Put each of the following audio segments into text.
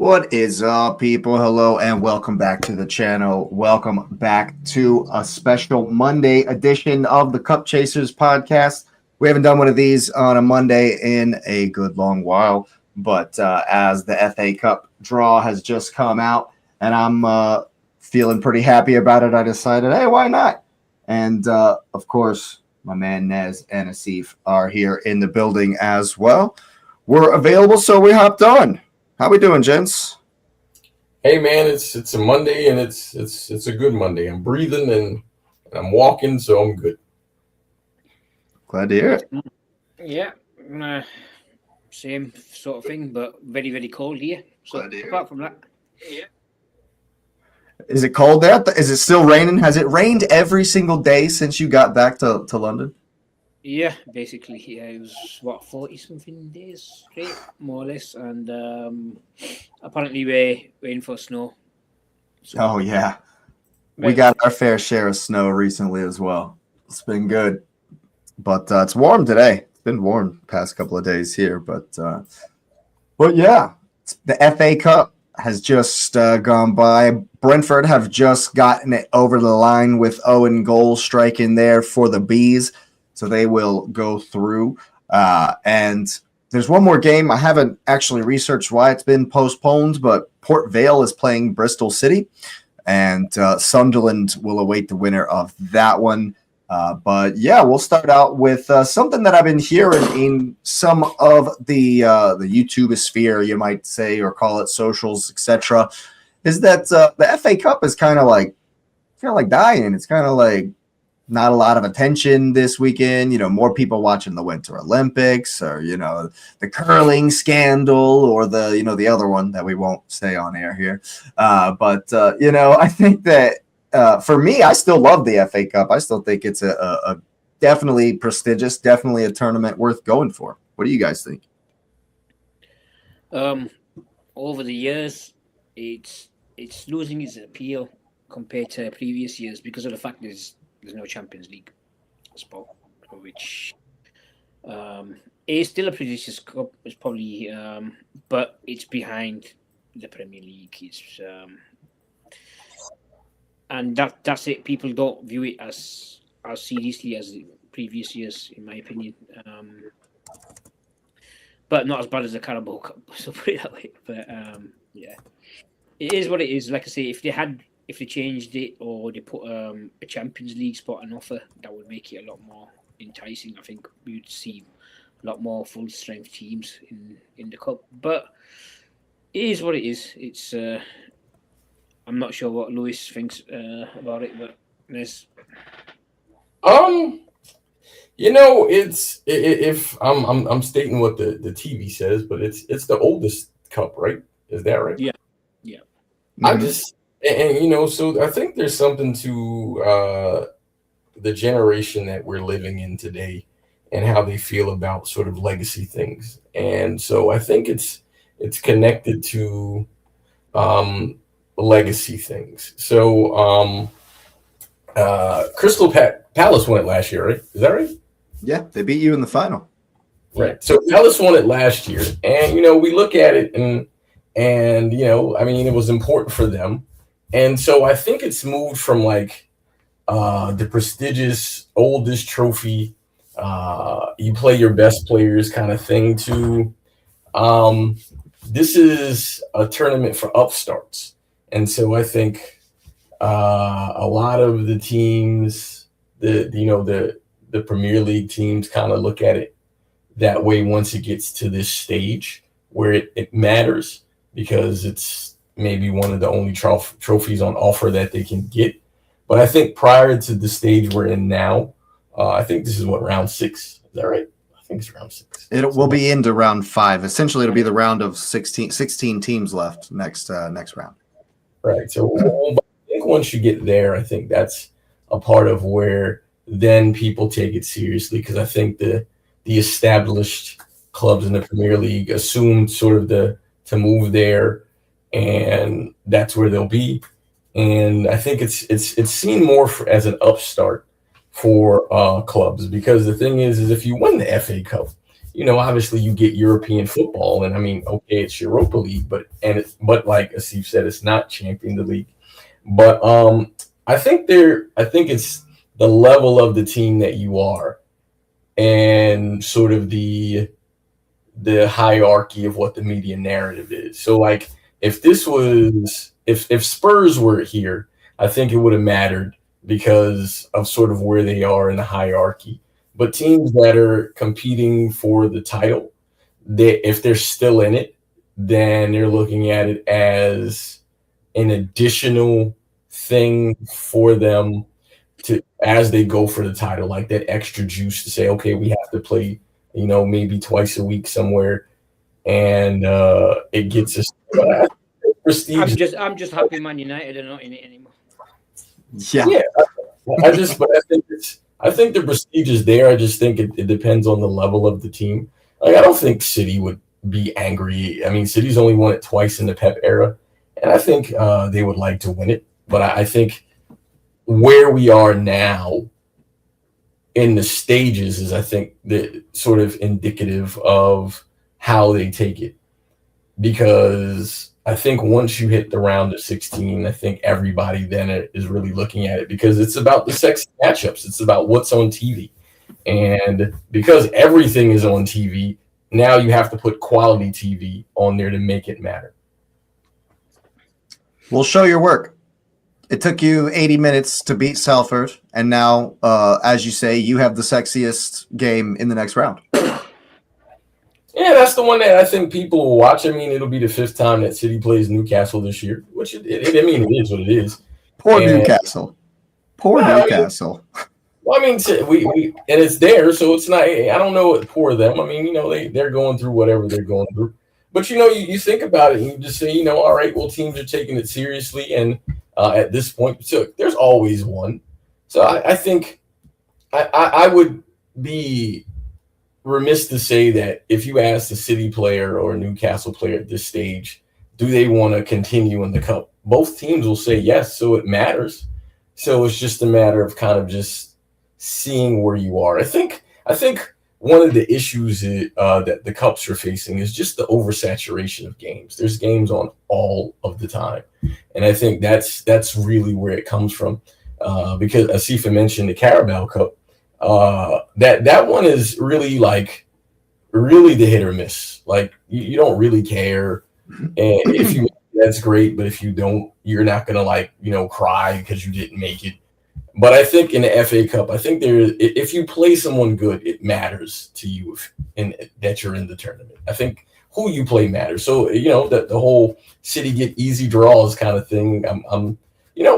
What is up, people? Hello and welcome back to the channel. Welcome back to a special Monday edition of the Cup Chasers Podcast. We haven't done one of these on a Monday in a good long while, but as the FA Cup draw has just come out and I'm feeling pretty happy about it, I decided, hey, why not? And of course, my man Nez and Asif are here in the building as well. We're available, so we hopped on. How we doing, gents? Hey man, it's a Monday and it's a good Monday. I'm breathing and I'm walking, so I'm good. Glad to hear it. Yeah, same sort of thing, but very, very cold here. So apart from that, yeah. Is it cold there? Is it still raining? Has it rained every single day since you got back to London? Yeah, basically, yeah, it was 40-something days straight, more or less, and apparently we're in for snow. So, oh yeah, we got our fair share of snow recently as well. It's been good, but it's warm today. It's been warm the past couple of days here, but yeah, the FA Cup has just gone by. Brentford have just gotten it over the line with Owen goal striking there for the Bees. So they will go through. And there's one more game. I haven't actually researched why it's been postponed, but Port Vale is playing Bristol City, and Sunderland will await the winner of that one. But yeah, we'll start out with something that I've been hearing in some of the YouTube sphere, you might say, or call it socials, etc. Is that the FA Cup is kind of like dying. It's kind of like not a lot of attention this weekend. You know, more people watching the Winter Olympics, or the curling scandal, or the other one that we won't say on air here. But I think that for me, I still love the FA Cup. I still think it's a definitely prestigious, definitely a tournament worth going for. What do you guys think? Over the years, it's losing its appeal compared to previous years because of the fact there's no Champions League spot, which is still a prestigious cup. It's probably, but it's behind the Premier League. It's and that's it. People don't view it as seriously as the previous years, in my opinion. But not as bad as the Carabao Cup, so put it that way. But yeah, it is what it is. Like I say, if they changed it or they put a Champions League spot on offer, that would make it a lot more enticing. I think we would see a lot more full strength teams in the cup. But it is what it is. It's I'm not sure what Lewis thinks about it, but there's it's if I'm stating what the TV says, but it's the oldest cup, right? Is that right? Yeah. I just and so I think there's something to the generation that we're living in today and how they feel about sort of legacy things. And so I think it's connected to legacy things. So Crystal Palace won it last year, right? Is that right? Yeah, they beat you in the final. Right. So Palace won it last year. And we look at it and it was important for them. And so I think it's moved from like the prestigious oldest trophy, you play your best players kind of thing, to this is a tournament for upstarts. And so I think a lot of the teams, the Premier League teams kind of look at it that way once it gets to this stage where it matters, because it's maybe one of the only trophies on offer that they can get. But I think prior to the stage we're in now, I think this is round 6. Is that right? I think it's round 6. It will be into round 5. Essentially, it'll be the round of 16 teams left next round. Right. So I think once you get there, I think that's a part of where then people take it seriously, because I think the established clubs in the Premier League assume sort of to move there, and that's where they'll be. And I think it's seen more as an upstart for clubs, because the thing is if you win the FA Cup, obviously you get European football, and I mean, okay, it's Europa League, but like Asif said, it's not Champions League. But I think it's the level of the team that you are, and sort of the hierarchy of what the media narrative is. So like if Spurs were here, I think it would have mattered because of sort of where they are in the hierarchy. But teams that are competing for the title, if they're still in it, then they're looking at it as an additional thing for them to, as they go for the title, like that extra juice to say, okay, we have to play, maybe twice a week somewhere, and it gets us prestige. I'm just happy Man United are not in it anymore. Yeah. I think the prestige is there. I just think it depends on the level of the team. Like, I don't think City would be angry. I mean, City's only won it twice in the Pep era, and I think they would like to win it. But I think where we are now in the stages is, I think, the sort of indicative of how they take it. Because I think once you hit the round of 16, I think everybody then is really looking at it because it's about the sexy matchups. It's about what's on TV. And because everything is on TV, now you have to put quality TV on there to make it matter. We'll show your work. It took you 80 minutes to beat Salford, and now, as you say, you have the sexiest game in the next round. Yeah, that's the one that I think people will watch. I mean, it'll be the 5th time that City plays Newcastle this year, which it is what it is. Poor Newcastle. Newcastle. I mean, we and it's there, so it's not. I don't know what poor them. I mean, they're going through whatever they're going through. But you think about it and you just say, all right, well, teams are taking it seriously, and at this point, so there's always one. So I think I would be remiss to say that if you ask a City player or a Newcastle player at this stage, do they want to continue in the Cup? Both teams will say yes, so it matters. So it's just a matter of kind of just seeing where you are. I think one of the issues that the Cups are facing is just the oversaturation of games. There's games on all of the time, and I think that's really where it comes from. Because Asifa mentioned the Carabao Cup. That one is really the hit or miss. Like you don't really care, and if you that's great, but if you don't, you're not gonna cry because you didn't make it. But I think in the FA Cup, I think if you play someone good, it matters to you that you're in the tournament. I think who you play matters. So that the whole City get easy draws kind of thing. I'm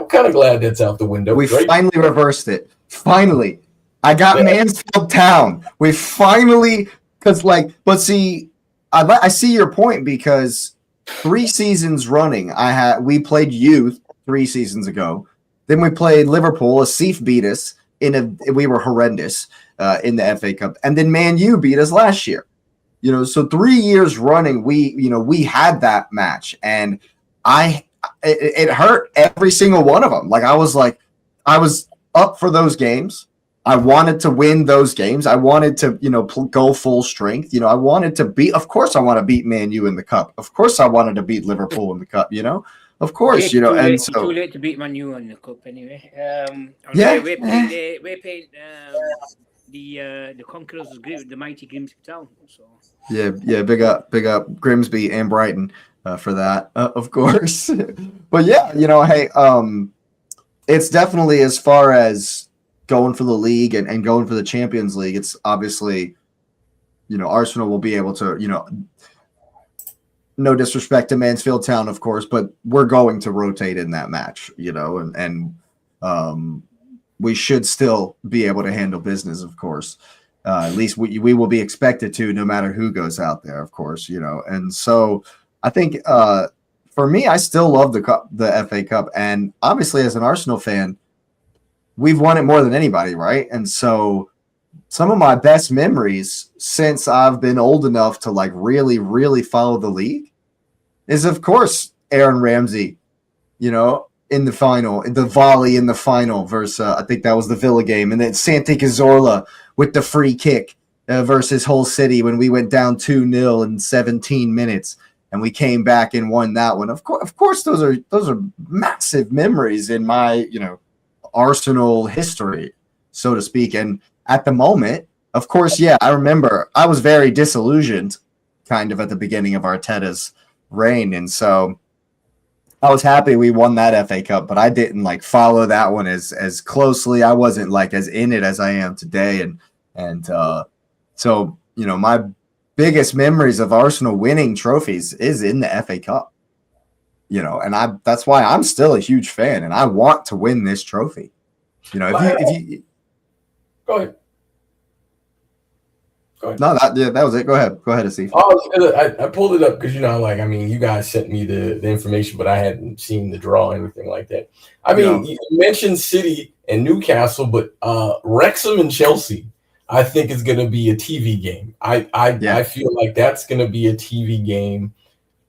kind of glad that's out the window. We finally reversed it. Finally. I got Mansfield Town. We finally, but see, I see your point because 3 seasons running, we played youth 3 seasons ago. Then we played Liverpool. Asif beat us we were horrendous in the FA Cup, and then Man U beat us last year. So 3 years running, we had that match, and it hurt every single one of them. I was up for those games. I wanted to win those games. I wanted to, go full strength. I wanted to beat. Of course, I want to beat Man U in the Cup. Of course, I wanted to beat Liverpool in the Cup. Of course, It's too late to beat Man U in the Cup anyway. We're playing the Conquerors of the mighty Grimsby Town. So yeah, big up Grimsby and Brighton for that, of course. But yeah, hey, it's definitely as far as going for the league and going for the Champions League, it's obviously, Arsenal will be able to, no disrespect to Mansfield Town, of course, but we're going to rotate in that match, and we should still be able to handle business, of course. At least we will be expected to, no matter who goes out there, of course, And so I think for me, I still love the FA Cup, and obviously as an Arsenal fan, we've won it more than anybody, right? And so some of my best memories since I've been old enough to really, really follow the league is, of course, Aaron Ramsey, in the final, the volley in the final versus, I think that was the Villa game. And then Santi Cazorla with the free kick versus Hull City when we went down 2-0 in 17 minutes and we came back and won that one. Of course, those are massive memories in my Arsenal history, so to speak. And at the moment, of course, yeah, I remember I was very disillusioned kind of at the beginning of Arteta's reign. And so I was happy we won that FA Cup, but I didn't follow that one as closely. I wasn't as in it as I am today. And so, my biggest memories of Arsenal winning trophies is in the FA Cup, and that's why I'm still a huge fan and I want to win this trophy. If you go ahead. No, that was it. Go ahead, Asif. I pulled it up because you guys sent me the information, but I hadn't seen the draw or anything like that. You mentioned City and Newcastle, but Wrexham and Chelsea, I think is going to be a TV game. I feel like that's going to be a TV game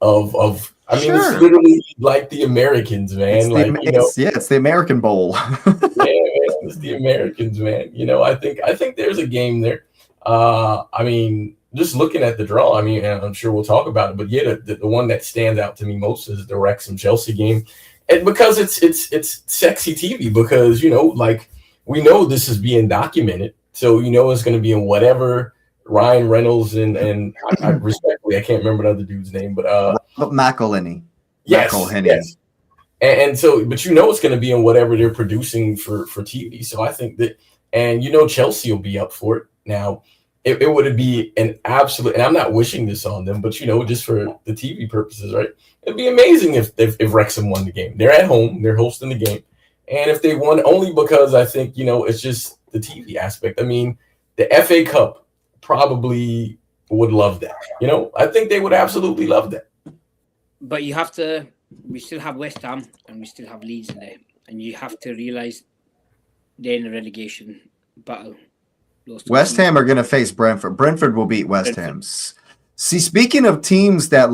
of. Sure. It's literally like the Americans, man. It's the American Bowl. Yeah, man, it's the Americans, man. I think there's a game there. Just looking at the draw, and I'm sure we'll talk about it, but yeah, the one that stands out to me most is the Wrexham Chelsea game, and because it's sexy TV, because we know this is being documented, so it's going to be in whatever Ryan Reynolds and I respectfully I can't remember the other dude's name, but McElhenney. Yes. And so, but it's going to be in whatever they're producing for TV. So I think that, and Chelsea will be up for it. Now, it would be an absolute, and I'm not wishing this on them, but just for the TV purposes, right? It'd be amazing if Wrexham won the game. They're at home, they're hosting the game, and if they won, only because I think it's just the TV aspect. The FA Cup probably would love that. I think they would absolutely love that. But we still have West Ham and we still have Leeds in there, and you have to realize they're in a relegation battle. West Ham are going to face Brentford. Brentford will beat West Ham. See, speaking of teams that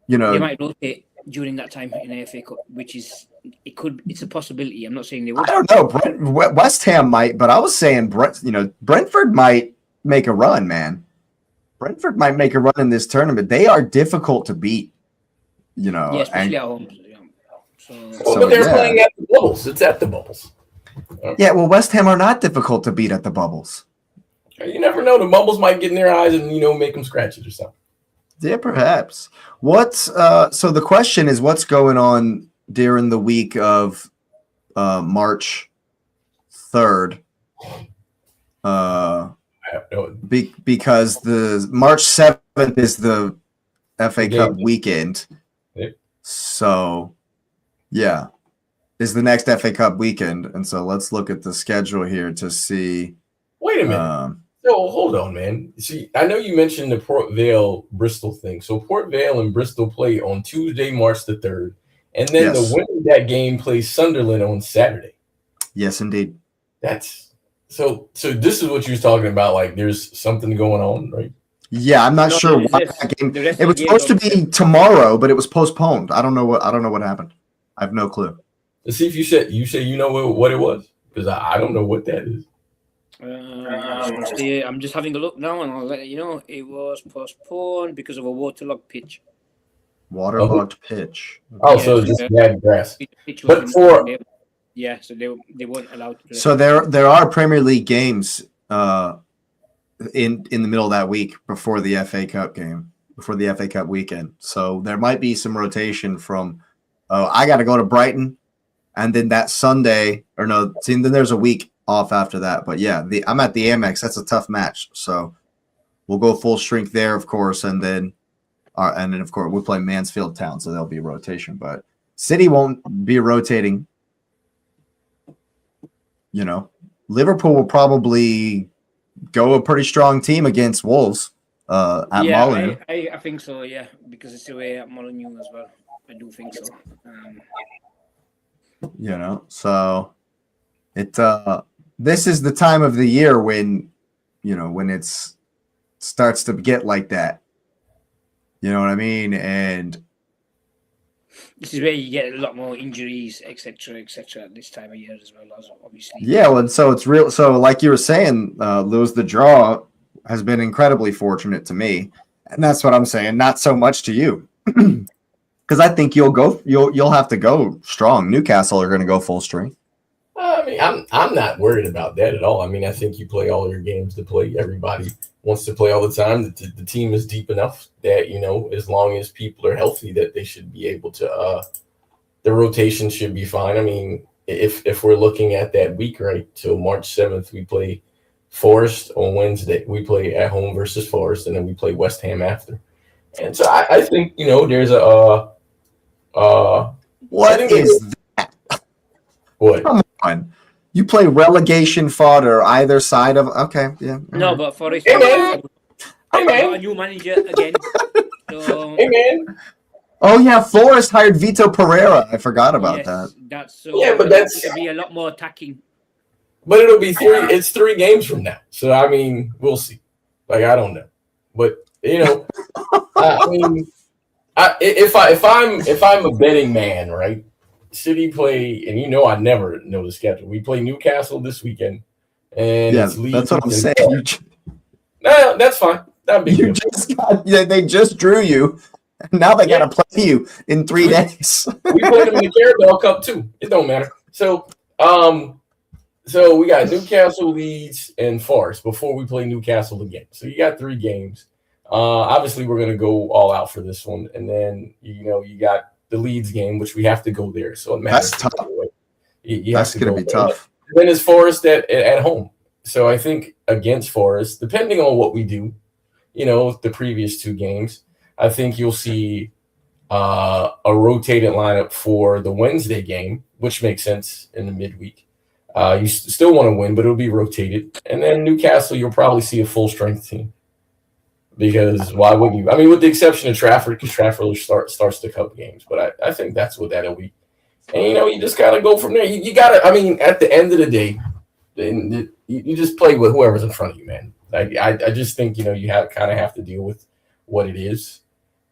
they might rotate during that time in the FA Cup, which is it's a possibility. I'm not saying they would. I don't know. West Ham might, but I was saying Brentford might make a run, man. Brentford might make a run in this tournament. They are difficult to beat. Especially at home. But they're playing at the Bubbles. It's at the Bubbles. Yeah, well, West Ham are not difficult to beat at the Bubbles. You never know. The Bubbles might get in their eyes and make them scratch it or something. Yeah, perhaps. So the question is, what's going on during the week of March 3rd? Because the March 7th is the FA Cup weekend. Yep. So, yeah. Is the next FA Cup weekend, and so let's look at the schedule here to see. Wait a minute. So hold on, man. See, I know you mentioned the Port Vale Bristol thing. So Port Vale and Bristol play on Tuesday, March the 3rd, and then the winner of that game plays Sunderland on Saturday. Yes, indeed. That's so. This is what you was talking about. There's something going on, right? Yeah, I'm not sure why that game. It was supposed to be tomorrow, but it was postponed. I don't know what happened. I have no clue. Let's see if you say what it was, because I don't know what that is. I'm just having a look now, and I'll let you know. It was postponed because of a waterlogged pitch. Waterlogged pitch. Oh, so just bad grass. But so they weren't allowed to play. So there are Premier League games in the middle of that week before the FA Cup game, before the FA Cup weekend. So there might be some rotation from. I got to go to Brighton. And then that Sunday, then there's a week off after that. But yeah, I'm at the Amex. That's a tough match. So we'll go full strength there, of course. And then of course, we'll play Mansfield Town. So there'll be a rotation. But City won't be rotating. Liverpool will probably go a pretty strong team against Wolves at Molineux. I think so, yeah, because it's away at Molineux as well. I do think so. So this is the time of the year when it starts to get like that. You know what I mean? And this is where you get a lot more injuries, etc., at this time of year as well, as obviously. Yeah, well, and so it's real. So like you were saying, Lewis, the draw has been incredibly fortunate to me, and that's what I'm saying. Not so much to you, because I think you'll have to go strong. Newcastle are going to go full strength. I mean, I'm not worried about that at all. I mean, I think you play all your games to play. Everybody wants to play all the time. The team is deep enough that, as long as people are healthy, that they should be able to. The rotation should be fine. I mean, if we're looking at that week, right, till March 7th, we play Forest on Wednesday. We play at home versus Forest, and then we play West Ham after. And so I think there's a. What is that? What? Come on. You play relegation fodder either side of. Okay, yeah. No, right. but Forest. Hey, man. I've got a new manager again. So, Hey, man. Oh yeah, Forest hired Vito Pereira. I forgot about that. That's so. Yeah, but that's going to be a lot more attacking. But it'll be it's 3 games from now. So I mean, we'll see. Like, I don't know. But I mean, if I'm a betting man, right? City play, and I never know the schedule. We play Newcastle this weekend, and it's Leeds. That's what I'm saying. No, that's fine. Not a big deal. They just drew you, and now they got to play you in 3 days. We played them in the Carabao Cup too. It don't matter. So we got Newcastle, Leeds, and Forest before we play Newcastle again. So you got 3 games. Obviously, we're going to go all out for this one, and then you got the Leeds game, which we have to go there. So it matters. That's tough. That's going to be tough. Then it's Forest at home. So I think against Forest, depending on what we do, the previous 2 games, I think you'll see a rotated lineup for the Wednesday game, which makes sense in the midweek. You still want to win, but it'll be rotated. And then Newcastle, you'll probably see a full-strength team. Because why wouldn't you? I mean, with the exception of Trafford, because Trafford starts the Cup games. But I think that's what that'll be. And, you just got to go from there. You got to – I mean, at the end of the day, you just play with whoever's in front of you, man. I just think, you kind of have to deal with what it is.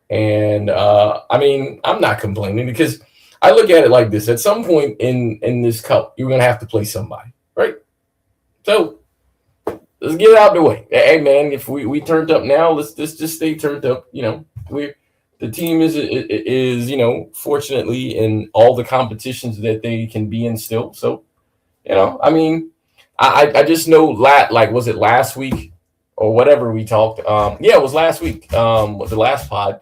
And, I mean, I'm not complaining because I look at it like this. At some point in this Cup, you're going to have to play somebody, right? So – let's get it out of the way. Hey, man, if we turned up now, let's just stay turned up. The team is fortunately in all the competitions that they can be in still. So, I mean, I just know was it last week or whatever we talked? Yeah, it was last week. The last pod,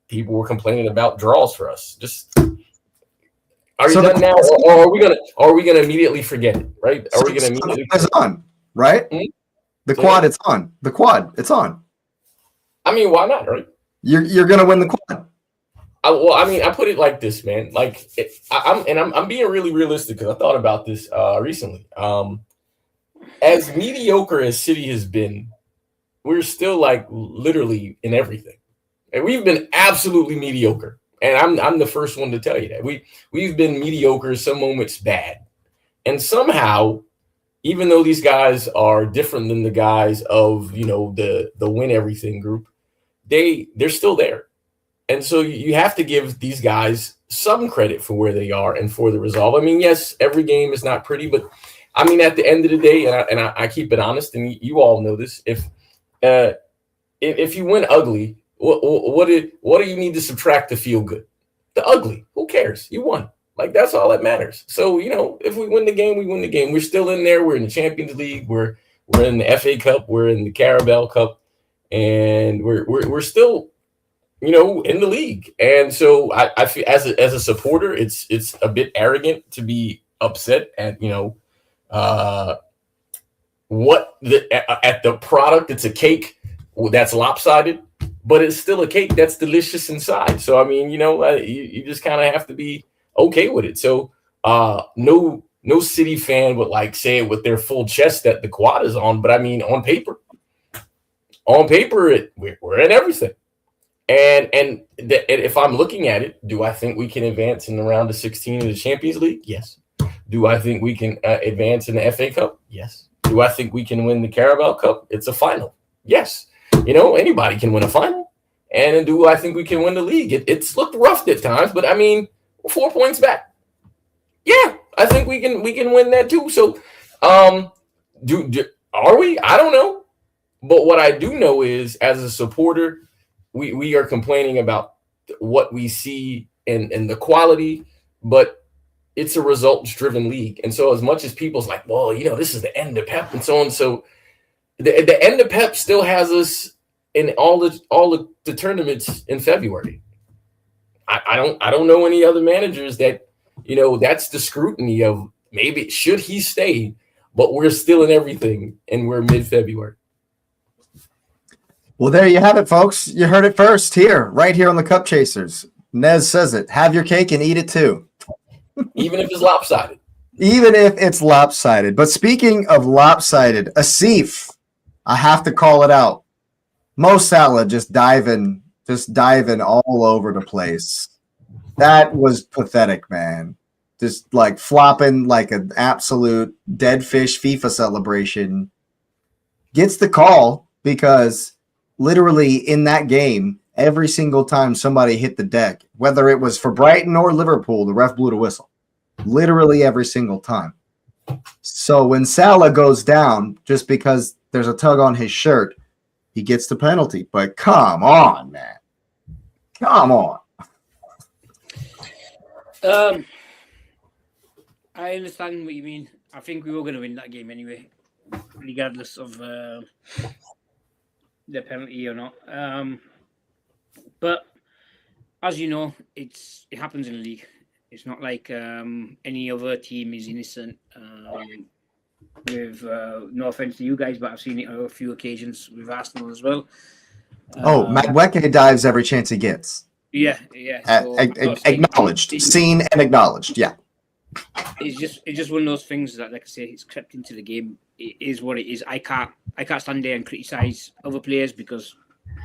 people were complaining about draws for us. Just are you done now, or are we gonna immediately forget it? Right? Are we gonna immediately? It's on, right? Mm-hmm. The quad, it's on. The quad, it's on. I mean, why not, right? You're gonna win the quad. I put it like this, man. Like, I'm being really realistic because I thought about this recently. As mediocre as City has been, we're still like literally in everything, and we've been absolutely mediocre. And I'm the first one to tell you that we've been mediocre. Some moments bad, and somehow. Even though these guys are different than the guys of, the win everything group, they're still there. And so you have to give these guys some credit for where they are and for the resolve. I mean, yes, every game is not pretty, but I mean, at the end of the day, and I keep it honest, and you all know this, if you win ugly, what do you need to subtract to feel good? The ugly. Who cares? You won. Like, that's all that matters. So, if we win the game, we win the game. We're still in there. We're in the Champions League. We're in the FA Cup. We're in the Carabao Cup. And we're still, in the league. And so I feel as a supporter, it's a bit arrogant to be upset at, at the product. It's a cake that's lopsided, but it's still a cake that's delicious inside. So, I mean, you just kind of have to be okay with it. So no City fan would say it with their full chest that the quad is on, but I mean on paper we're in everything. And if I'm looking at it, do I think we can advance in the round of 16 of the Champions League? Yes. Do I think we can advance in the FA Cup? Yes. Do I think we can win the Carabao Cup? It's a final. Yes. Anybody can win a final. And do I think we can win the league? It's looked rough at times, but I mean, 4 points back. Yeah, I think we can win that too. So, are we? I don't know. But what I do know is, as a supporter, we are complaining about what we see and the quality, but it's a results-driven league. And so as much as people's like, well, this is the end of Pep and so on. So the end of Pep still has us in all the tournaments in February. I don't know any other managers that, that's the scrutiny of maybe should he stay, but we're still in everything and we're mid-February. Well, there you have it, folks. You heard it first here, right here on the Cup Chasers. Nez says it. Have your cake and eat it too. Even if it's lopsided. Even if it's lopsided. But speaking of lopsided, Asif, I have to call it out. Mo Salah just diving all over the place. That was pathetic, man. Just like flopping like an absolute dead fish FIFA celebration. Gets the call because literally in that game, every single time somebody hit the deck, whether it was for Brighton or Liverpool, the ref blew the whistle. Literally every single time. So when Salah goes down, just because there's a tug on his shirt, he gets the penalty. But come on, man. Come on. I understand what you mean. I think we were going to win that game anyway, regardless of the penalty or not. But as you know, it happens in the league. It's not like any other team is innocent. With no offense to you guys, but I've seen it on a few occasions with Arsenal as well. Madueke dives every chance he gets. Yeah. So, acknowledged, seen and acknowledged. Yeah. It's just one of those things that, like I say, it's crept into the game. It is what it is. I can't stand there and criticize other players because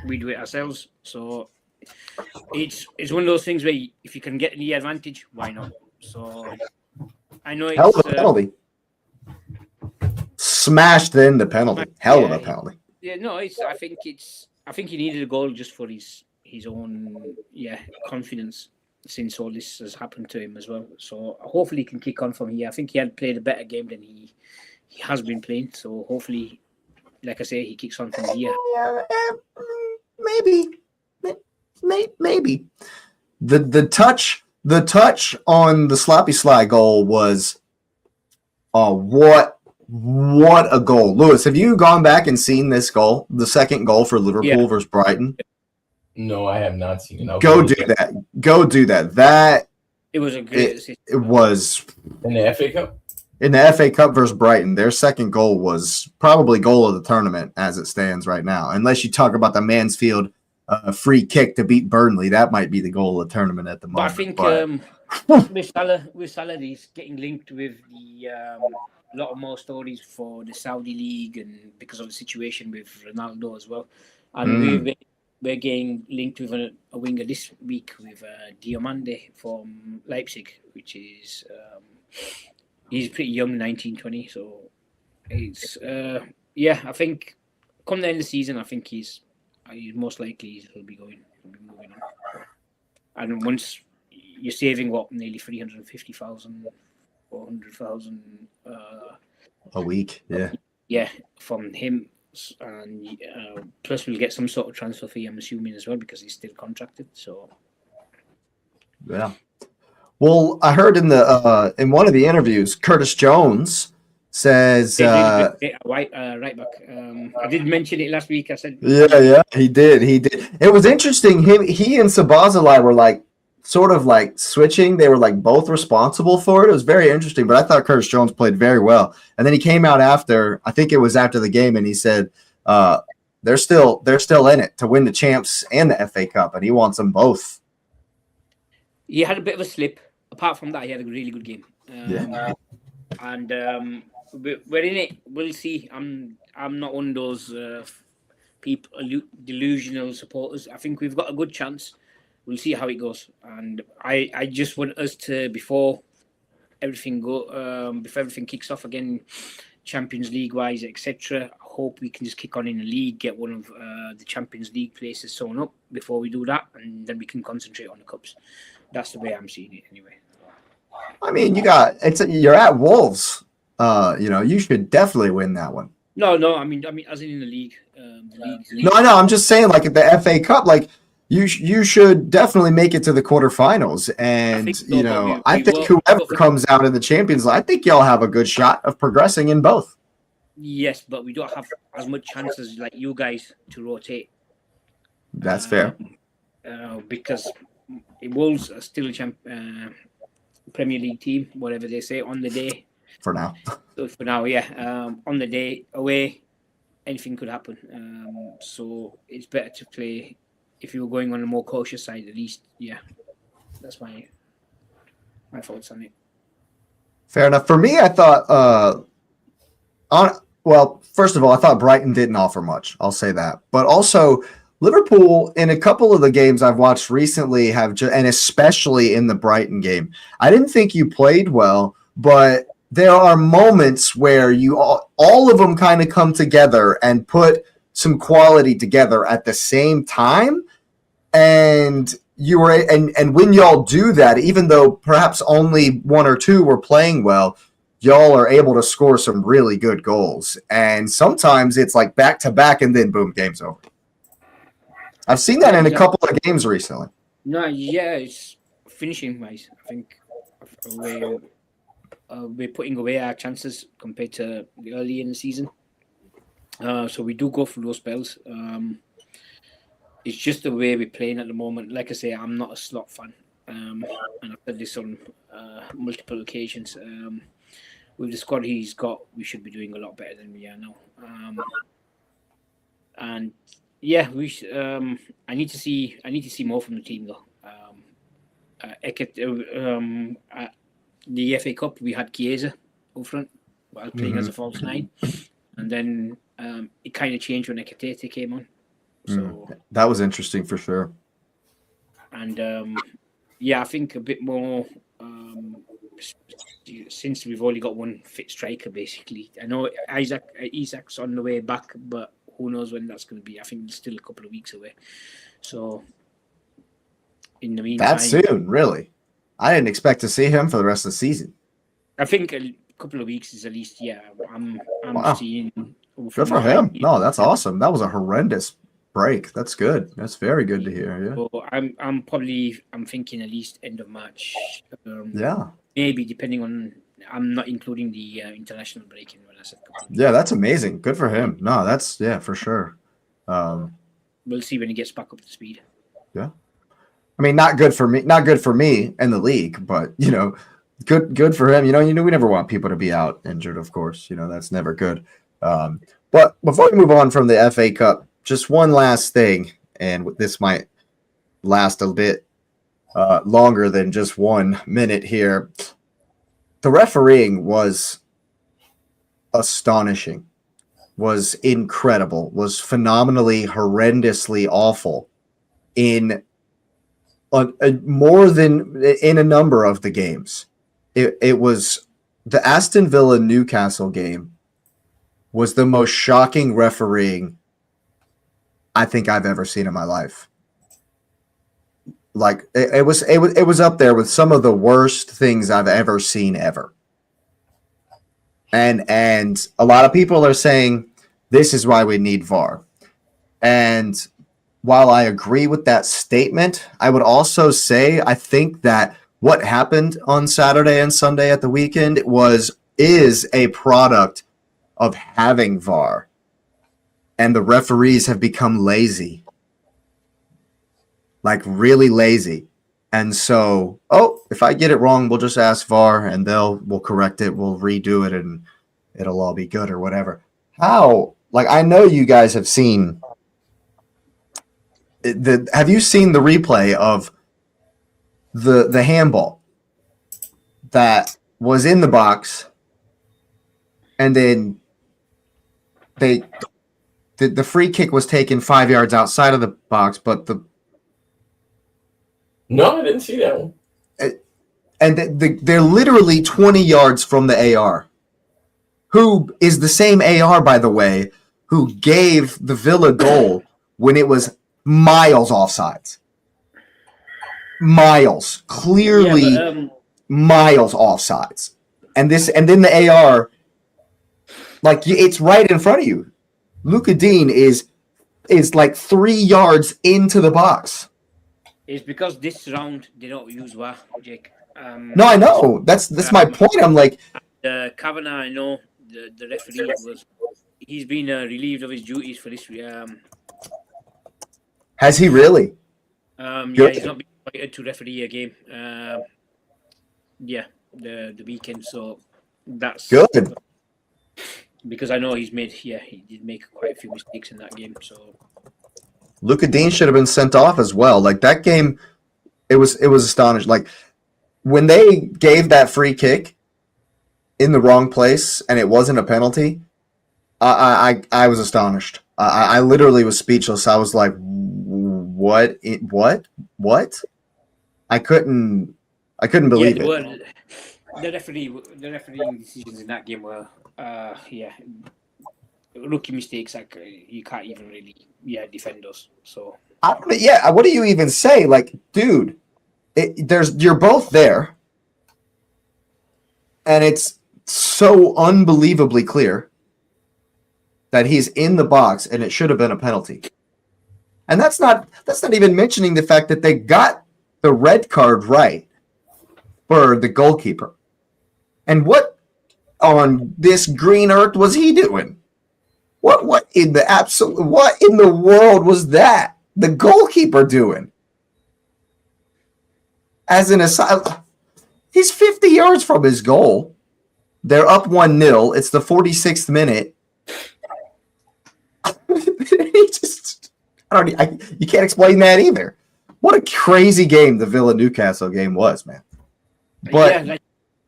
we do it ourselves. So it's one of those things where if you can get the advantage, why not? So I know it's hell of a penalty. Smashed in the penalty. Hell of a penalty. Yeah, no, I think he needed a goal just for his own confidence since all this has happened to him as well. So hopefully he can kick on from here. I think he had played a better game than he has been playing. So hopefully, like I say, he kicks on from here. Maybe. The touch on the sloppy slide goal was what a goal. Lewis, have you gone back and seen this goal, the second goal for Liverpool versus Brighton? No, I have not seen it. Go do that. That it was a great it was in the FA Cup. In the FA Cup versus Brighton, their second goal was probably goal of the tournament as it stands right now. Unless you talk about the Mansfield free kick to beat Burnley, that might be the goal of the tournament at the moment. But I think with Salah, he's getting linked with a lot of more stories for the Saudi League and because of the situation with Ronaldo as well. And we're getting linked with a winger this week with Diomande from Leipzig, which is he's pretty young, 19, 20. So it's I think come the end of the season, I think he's most likely he'll be moving on. And once you're saving nearly 350,000, 400,000 a week, from him. And plus we'll get some sort of transfer fee, I'm assuming, as well, because he's still contracted. So yeah. Well, I heard in one of the interviews, Curtis Jones says right back. I did mention it last week. I said he did. It was interesting. He and Sabazalai were like sort of like switching. They were like both responsible for it. It was very interesting, but I thought Curtis Jones played very well. And then he came out after, I think it was after the game, and he said they're still in it to win the champs and the FA Cup, and he wants them both. He had a bit of a slip. Apart from that, he had a really good game. And we're in it. We'll see. I'm not one of those people, delusional supporters. I think we've got a good chance. We'll see how it goes. And I just want us to, before everything kicks off again, Champions League wise, etc. I hope we can just kick on in the league, get one of the Champions League places sewn up before we do that, and then we can concentrate on the cups. That's the way I'm seeing it, anyway. I mean, you're at Wolves. You should definitely win that one. No. I mean, as in the league. No, I know. I'm just saying, like at the FA Cup, like you should definitely make it to the quarterfinals, and I think whoever comes out in the Champions League, I think y'all have a good shot of progressing in both. Yes, but we don't have as much chances like you guys to rotate. That's fair. Because Wolves are still a Premier League team, whatever they say on the day. For now. So for now, yeah. On the day away, anything could happen. So it's better to play. If you were going on the more cautious side, at least, yeah. That's my thoughts on it. Fair enough. For me, I thought, first of all, I thought Brighton didn't offer much. I'll say that. But also, Liverpool, in a couple of the games I've watched recently, and especially in the Brighton game, I didn't think you played well, but there are moments where all of them kind of come together and put some quality together at the same time. And and when y'all do that, even though perhaps only one or two were playing well, y'all are able to score some really good goals. And sometimes it's like back to back and then boom, game's over. I've seen that in a couple of games recently. No, yeah, it's finishing wise. I think we're putting away our chances compared to early in the season. So we do go through those spells. It's just the way we're playing at the moment. Like I say, I'm not a Slot fan. And I've said this on multiple occasions. With the squad he's got, we should be doing a lot better than we are now. And yeah, I need to see more from the team though. At the FA Cup, we had Chiesa up front while playing as a false nine, and then it kind of changed when Ekitete came on. So that was interesting for sure. And I think a bit more since we've only got one fit striker basically. I know Isak's on the way back, but who knows when that's going to be? I think it's still a couple of weeks away. So in the meantime, that's soon, really. I didn't expect to see him for the rest of the season. I think a couple of weeks is at least. Yeah, I'm seeing. Good for him. No, that's awesome. That was a horrendous break. That's good. That's very good to hear. Yeah. So I'm thinking at least end of March. Maybe depending on. I'm not including the international break in when I said. Yeah, that's amazing. Good for him. No, that's for sure. We'll see when he gets back up to speed. Yeah. I mean, not good for me and the league, but good for him. We never want people to be out injured, of course. That's never good. But before we move on from the FA Cup, just one last thing, and this might last a bit longer than just 1 minute here. The refereeing was astonishing, was incredible, was phenomenally, horrendously awful in more than in a number of the games. It was the Aston Villa Newcastle game was the most shocking refereeing I think I've ever seen in my life. Like it was up there with some of the worst things I've ever seen ever. And a lot of people are saying this is why we need VAR. And while I agree with that statement, I would also say I think that what happened on Saturday and Sunday at the weekend is a product of having VAR. And the referees have become lazy. Like really lazy. And so, if I get it wrong, we'll just ask VAR and we'll correct it, we'll redo it, and it'll all be good or whatever. How? Like, I know you guys have seen have you seen the replay of the handball that was in the box, and then the free kick was taken 5 yards outside of the box, but No, I didn't see that one. And they're literally 20 yards from the AR, who is the same AR, by the way, who gave the Villa goal when it was miles offsides. Miles. Clearly miles offsides. And then the AR Like it's right in front of you. Luka Dean is like 3 yards into the box. It's because this round they don't use VAR, Jake. No, I know. That's my point. I'm like, Kavanagh, I know the referee he's been relieved of his duties for this. Has he really? Yeah, he's not been invited to referee a game. The weekend, so that's good. Because I know he did make quite a few mistakes in that game. So Luka Dean should have been sent off as well. Like that game, it was astonishing. Like when they gave that free kick in the wrong place and it wasn't a penalty, I was astonished. I literally was speechless. I was like, what? I couldn't believe it. The refereeing decisions in that game were, rookie mistakes. Like you can't even really, defend us. So what do you even say? Like, dude, you're both there, and it's so unbelievably clear that he's in the box, and it should have been a penalty. And that's not even mentioning the fact that they got the red card right for the goalkeeper. And what on this green earth was he doing? What in the world was that the goalkeeper doing? As an aside, he's 50 yards from his goal. They're up 1-0. It's the 46th minute. You can't explain that either. What a crazy game the Villa Newcastle game was, man. But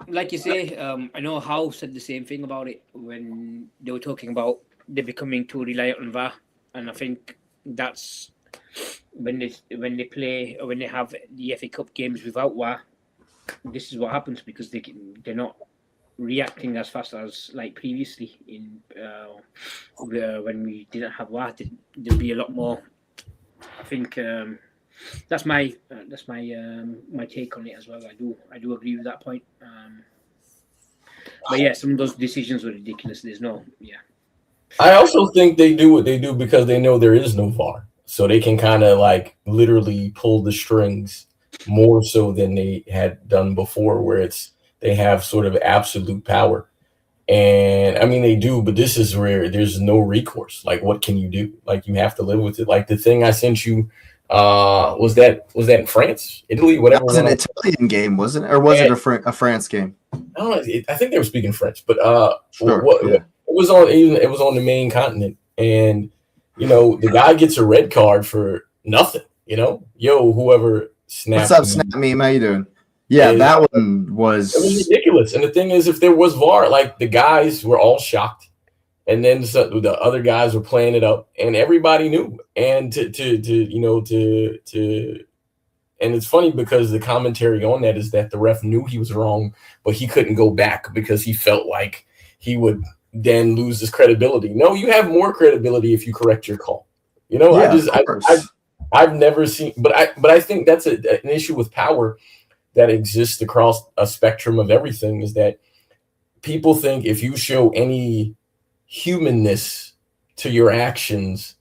like you say, I know Howe said the same thing about it when they were talking about they're becoming too reliant on VAR, and I think that's when they play or when they have the FA Cup games without VAR. This is what happens because they're not reacting as fast as like previously in when we didn't have VAR. There'll be a lot more. I think that's my take on it as well. I do agree with that point. But yeah, some of those decisions were ridiculous. I also think they do what they do because they know there is no VAR, so they can kind of like literally pull the strings more so than they had done before, where they have sort of absolute power. And I mean, they do, but this is where there's no recourse. Like, what can you do? Like, you have to live with it. Like the thing I sent you, was that in France, Italy, whatever? That was an Italian game, wasn't it? Or was it a France game? I don't know. I think they were speaking French, but sure, it was on the main continent, and the guy gets a red card for nothing. Whoever snapped. What's up, Snap Meme? How you doing? Yeah, that one was. It was ridiculous. And the thing is, if there was VAR, like the guys were all shocked, and then the other guys were playing it up, and everybody knew. And and it's funny because the commentary on that is that the ref knew he was wrong, but he couldn't go back because he felt like he would then lose his credibility. No, you have more credibility if you correct your call. I've never seen, but I think that's an issue with power that exists across a spectrum of everything, is that people think if you show any humanness to your actions,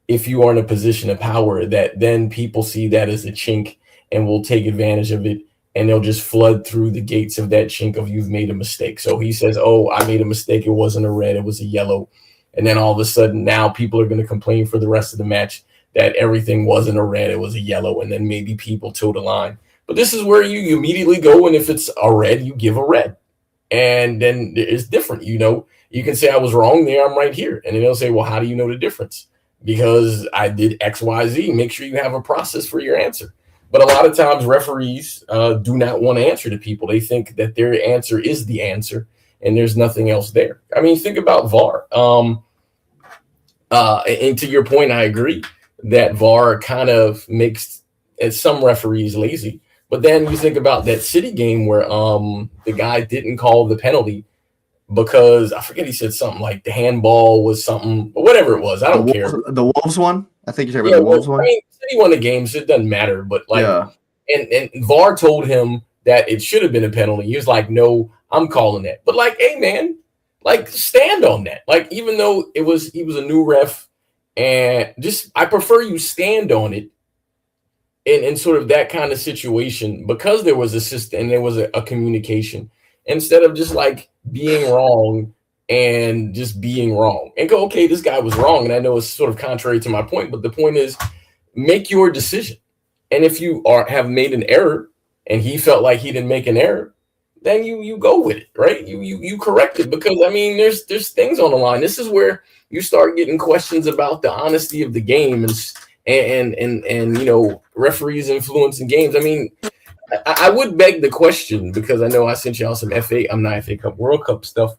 if you are in a position of power, that then people see that as a chink and will take advantage of it, and they'll just flood through the gates of that chink of you've made a mistake. So he says, oh, I made a mistake. It wasn't a red, it was a yellow. And then all of a sudden now people are going to complain for the rest of the match that everything wasn't a red, it was a yellow. And then maybe people toe the line. But this is where you immediately go, and if it's a red, you give a red. And then it's different. You can say I was wrong there, I'm right here. And then they'll say, well, how do you know the difference? Because I did X, Y, Z. Make sure you have a process for your answer. But a lot of times referees do not want to answer to people. They think that their answer is the answer, and there's nothing else there. I mean, think about VAR. And to your point, I agree that VAR kind of makes some referees lazy. But then you think about that City game where the guy didn't call the penalty because I forget, he said something like the handball was something, whatever it was. I don't care. The Wolves one? I think you're talking about the Wolves one. I mean, City won the game, so it doesn't matter. But and VAR told him that it should have been a penalty. He was like, no, I'm calling that. But hey, man, like stand on that. Like, even though he was a new ref, and just I prefer you stand on it in sort of that kind of situation, because there was a system and there was a communication, instead of just like being wrong and just being wrong and go, okay, this guy was wrong. And I know it's sort of contrary to my point, but the point is, make your decision. And if you have made an error and he felt like he didn't make an error, then you go with it, right? You correct it, because I mean, there's things on the line. This is where you start getting questions about the honesty of the game and you know, referees influencing games. I mean, I would beg the question, because I know I sent y'all some FA Cup, World Cup stuff.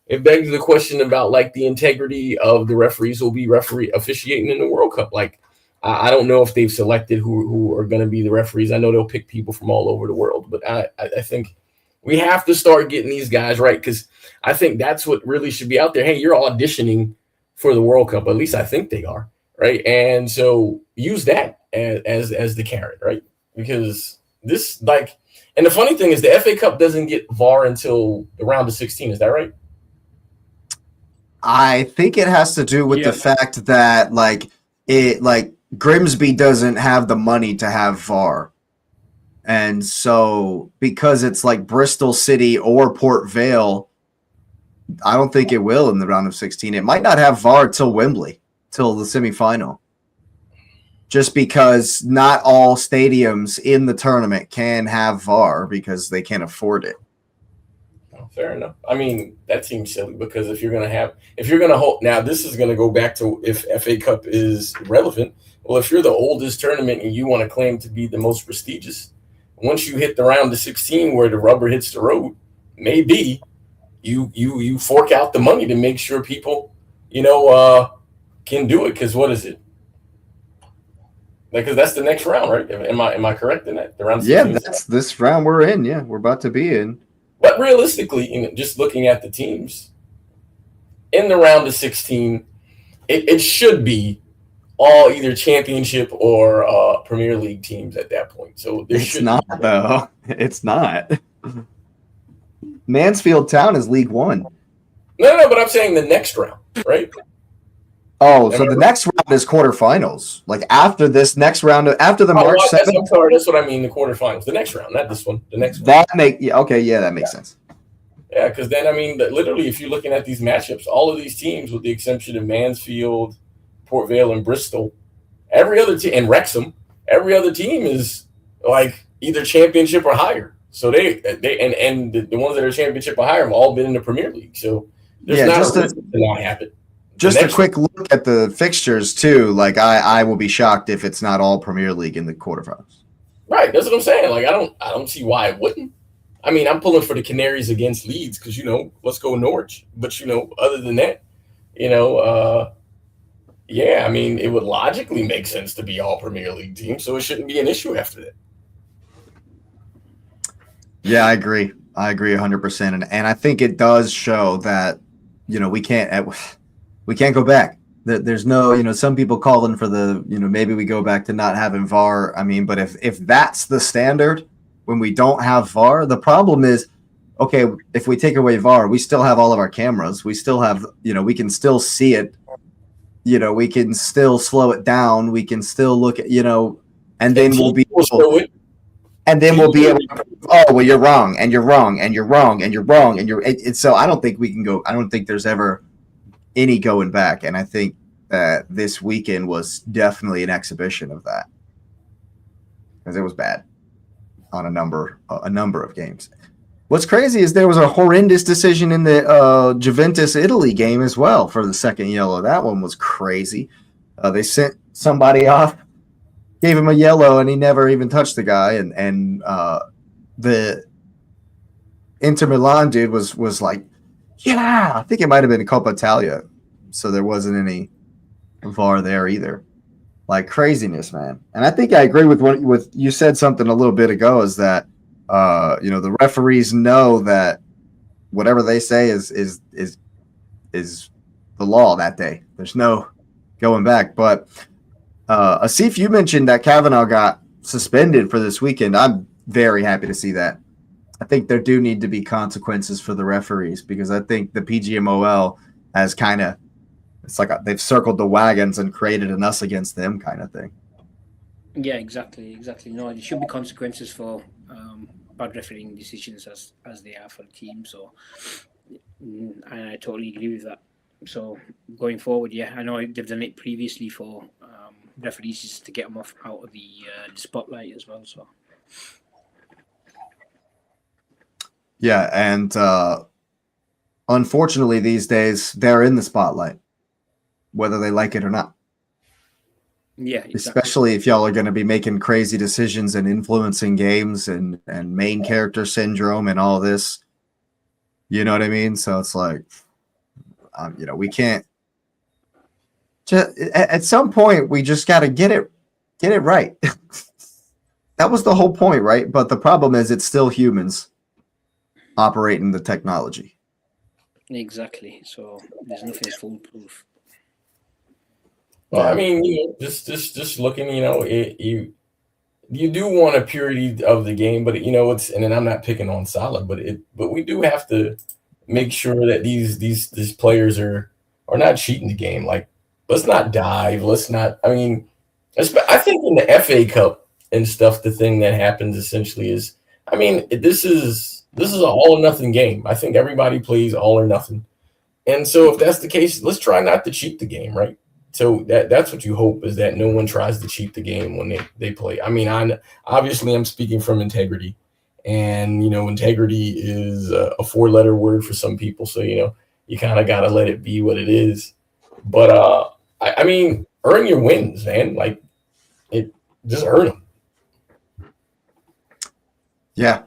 It begs the question about like the integrity of the referees who will be officiating in the World Cup. Like, I don't know if they've selected who are going to be the referees. I know they'll pick people from all over the world, but I think we have to start getting these guys right, because I think that's what really should be out there. Hey, you're auditioning for the World Cup. At least I think they are, right? And so use that as the carrot, right? Because this, like, and the funny thing is the FA Cup doesn't get VAR until the round of 16. Is that right? I think it has to do with the fact that like Grimsby doesn't have the money to have VAR. And so because it's like Bristol City or Port Vale, I don't think it will in the round of 16. It might not have VAR till Wembley, till the semifinal. Just because not all stadiums in the tournament can have VAR because they can't afford it. Oh, fair enough. I mean, that seems silly, because if you're going to hold, now this is going to go back to if FA Cup is relevant. Well, if you're the oldest tournament and you want to claim to be the most prestigious, once you hit the round of 16 where the rubber hits the road, maybe you fork out the money to make sure people, you know, can do it. Because what is it? Because that's the next round, right? Am I correct in that? The round 16? Yeah, that's this round we're in. Yeah, we're about to be in. But realistically, you know, just looking at the teams in the round of 16, it should be all either championship or Premier League teams at that point. So it's not, though. It's not. Mansfield Town is League One. No, but I'm saying the next round, right? Oh, so the next round is quarterfinals. Like after this next round, after the March 7th. I'm sorry, that's what I mean. The quarterfinals, the next round, not this one. The next one. That makes sense. Yeah, because then I mean, literally, if you're looking at these matchups, all of these teams, with the exception of Mansfield, Port Vale, and Bristol, every other team, and Wrexham, every other team is like either championship or higher. So they and the ones that are championship or higher have all been in the Premier League. So there's not a reason to not have it. Just a quick look at the fixtures too. Like I will be shocked if it's not all Premier League in the quarterfinals. Right, that's what I'm saying. Like I don't see why it wouldn't. I mean, I'm pulling for the Canaries against Leeds because, you know, let's go Norwich. But, you know, other than that, you know, yeah, I mean, it would logically make sense to be all Premier League teams, so it shouldn't be an issue after that. Yeah, I agree 100%, and I think it does show that, you know, we can't go back. There's no, you know, some people calling for the, you know, maybe we go back to not having VAR. I mean, but if that's the standard when we don't have VAR, the problem is, okay, if we take away VAR, we still have all of our cameras. We still have, you know, we can still see it. You know, we can still slow it down. We can still look at, you know, and then we'll be able to, oh, well, you're wrong, and you're wrong, and you're wrong, and you're wrong, and so I don't think we can go. I don't think there's ever any going back, and I think that this weekend was definitely an exhibition of that, because it was bad on a number of games. What's crazy is there was a horrendous decision in the Juventus Italy game as well for the second yellow. That one was crazy. They sent somebody off, gave him a yellow, and he never even touched the guy. And the Inter Milan dude was like, yeah, I think it might have been Coppa Italia. So there wasn't any VAR there either. Like craziness, man. And I think I agree with what you said something a little bit ago, is that you know, the referees know that whatever they say is the law that day. There's no going back. But Asif, you mentioned that Kavanaugh got suspended for this weekend. I'm very happy to see that. I think there do need to be consequences for the referees, because I think the PGMOL has kind of, it's like they've circled the wagons and created an us against them kind of thing. Yeah, exactly. No, there should be consequences for bad refereeing decisions as they are for the team. So, and I totally agree with that. So going forward, yeah, I know they've done it previously for referees just to get them out of the spotlight as well. So yeah, and unfortunately these days they're in the spotlight, whether they like it or not. Yeah, exactly. Especially if y'all are going to be making crazy decisions and influencing games and main character syndrome and all this. You know what I mean? So it's like, we can't. At some point, we just got to get it right. That was the whole point, right? But the problem is, it's still humans operating the technology. Exactly. So there's nothing foolproof. Well, I mean, just looking, you do want a purity of the game, but it's, and then I'm not picking on Salah, but we do have to make sure that these players are not cheating the game. Like, let's not dive. Let's not. I mean, I think in the FA Cup and stuff, the thing that happens essentially is, I mean, this is an all or nothing game. I think everybody plays all or nothing, and so if that's the case, let's try not to cheat the game, right? So that's what you hope, is that no one tries to cheat the game when they play. I mean, I'm speaking from integrity, and integrity is a 4-letter word for some people. So you kind of got to let it be what it is. But I mean, earn your wins, man. Like, just earn them. Yeah,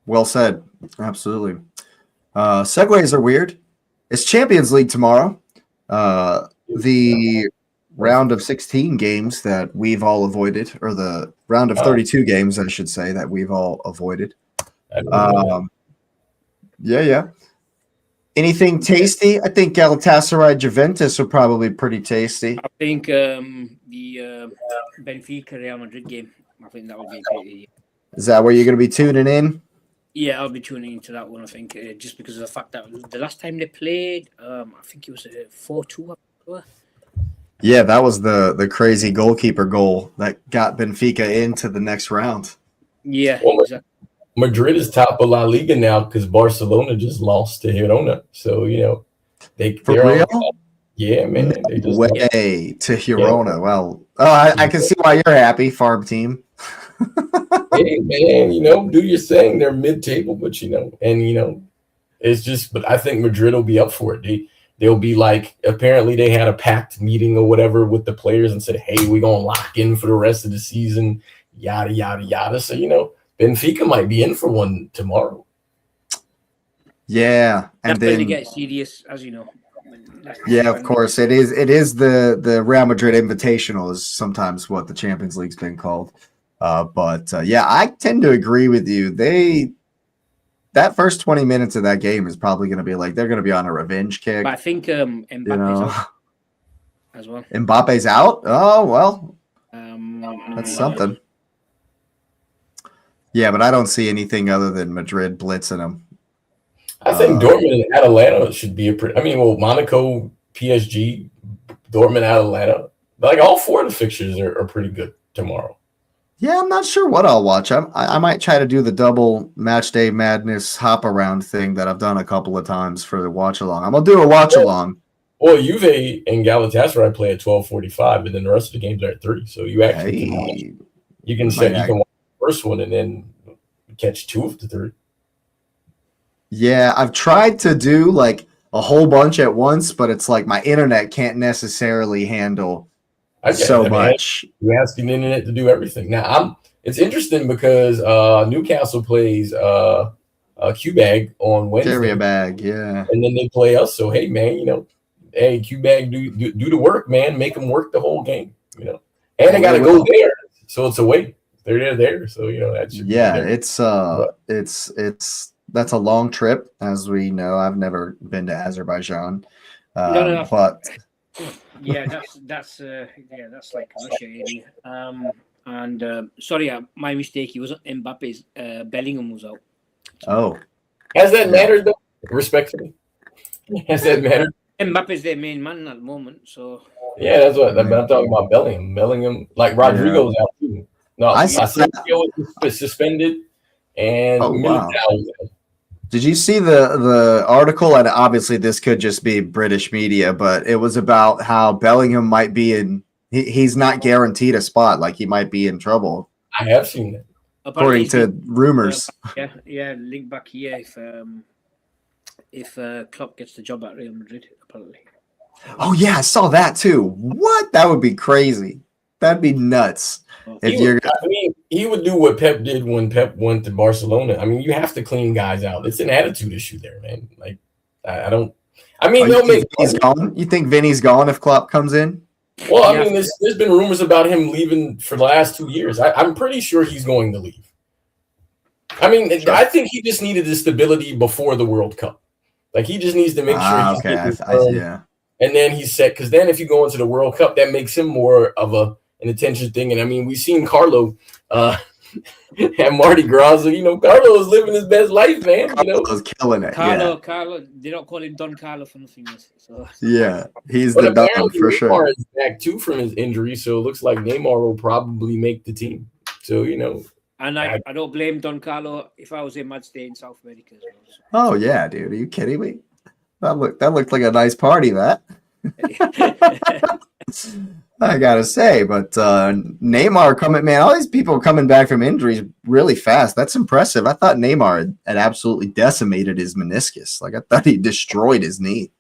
well said. Absolutely. Segues are weird. It's Champions League tomorrow. The round of 16 games that we've all avoided, or the round of 32 games, I should say, that we've all avoided. Yeah. Anything tasty? I think Galatasaray Juventus are probably pretty tasty. I think the Benfica Real Madrid game, I think that would be pretty. Is that where you're going to be tuning in? Yeah, I'll be tuning into that one, I think, just because of the fact that the last time they played, I think it was a 4-2. Yeah, that was the crazy goalkeeper goal that got Benfica into the next round. Yeah, well, exactly. Madrid is top of La Liga now because Barcelona just lost to Girona. So, they're real? Yeah, man. They just way to Girona. Yeah. Well, I can see why you're happy, farm team. Hey, man, do your thing. They're mid-table, but, it's just – but I think Madrid will be up for it. They'll be like, apparently they had a packed meeting or whatever with the players and said, hey, we're going to lock in for the rest of the season, yada, yada, yada. So, Benfica might be in for one tomorrow. Yeah. And then they get serious, as you know. Yeah, of course. It is the Real Madrid Invitational is sometimes what the Champions League's been called. But I tend to agree with you. That first 20 minutes of that game is probably going to be like they're going to be on a revenge kick. But I think Mbappe's out as well. Mbappe's out? Oh, well, that's something. Yeah, but I don't see anything other than Madrid blitzing them. I think Dortmund and Atalanta should be Monaco, PSG, Dortmund, Atalanta. Like, all 4 of the fixtures are pretty good tomorrow. Yeah, I'm not sure what I'll watch. I might try to do the double match day madness hop around thing that I've done a couple of times for the watch along. I'm gonna do a watch along. Well, Juve and Galatasaray play at 12:45, and then the rest of the games are at 3. So you actually can watch. You can watch the first one and then catch 2 of the 3. Yeah, I've tried to do like a whole bunch at once, but it's like my internet can't necessarily handle much. You're asking the internet to do everything. Now, it's interesting because Newcastle plays Q-Bag on Wednesday. Carry a bag, yeah. And then they play us. So, hey, man, hey, Q-Bag, do the work, man. Make them work the whole game, And they got to go there. So it's away. They're there. So, that should be there. It's that's a long trip, as we know. I've never been to Azerbaijan. No. But yeah, that's like Russia area. Sorry, my mistake. He wasn't Mbappe's. Bellingham was out. Oh, Has that mattered though? Respectfully, has that mattered? Mbappe's their main man at the moment, so Yeah, that's what I'm talking about. Bellingham, like Rodrigo's out too. No, I saw Asensio was suspended, and Oh, wow. Militao was out. Did you see the article? And obviously, this could just be British media, but it was about how Bellingham might be in. He's not guaranteed a spot. Like he might be in trouble, I have seen that. according to rumors. Link back here if Klopp gets the job at Real Madrid, apparently. Oh yeah, I saw that too. What? That would be crazy. That'd be nuts. He would do what Pep did when Pep went to Barcelona. I mean, you have to clean guys out. It's an attitude issue there, man. Like, I don't. I mean, they'll make. He's gone. You think Vinny's gone if Klopp comes in? Well, I mean, there's been rumors about him leaving for the last 2 years. I'm pretty sure he's going to leave. I mean, sure. I think he just needed the stability before the World Cup. Like, he just needs to make sure he's yeah. And then he's set, because then if you go into the World Cup, that makes him more of an attention thing. And I mean, we've seen Carlo at Mardi Gras. So, you know, Carlo is living his best life, man. Carlo's killing it. Carlo, they don't call him Don Carlo for nothing. So. Yeah, he's the Don for sure. Neymar is back too from his injury, so it looks like Neymar will probably make the team. So, you know. And I don't blame Don Carlo. If I was him, I'd stay in South America as well. Oh yeah, dude. Are you kidding me? That looked like a nice party, Matt. I gotta say, but Neymar all these people coming back from injuries really fast. That's impressive. I thought Neymar had absolutely decimated his meniscus. Like I thought he destroyed his knee.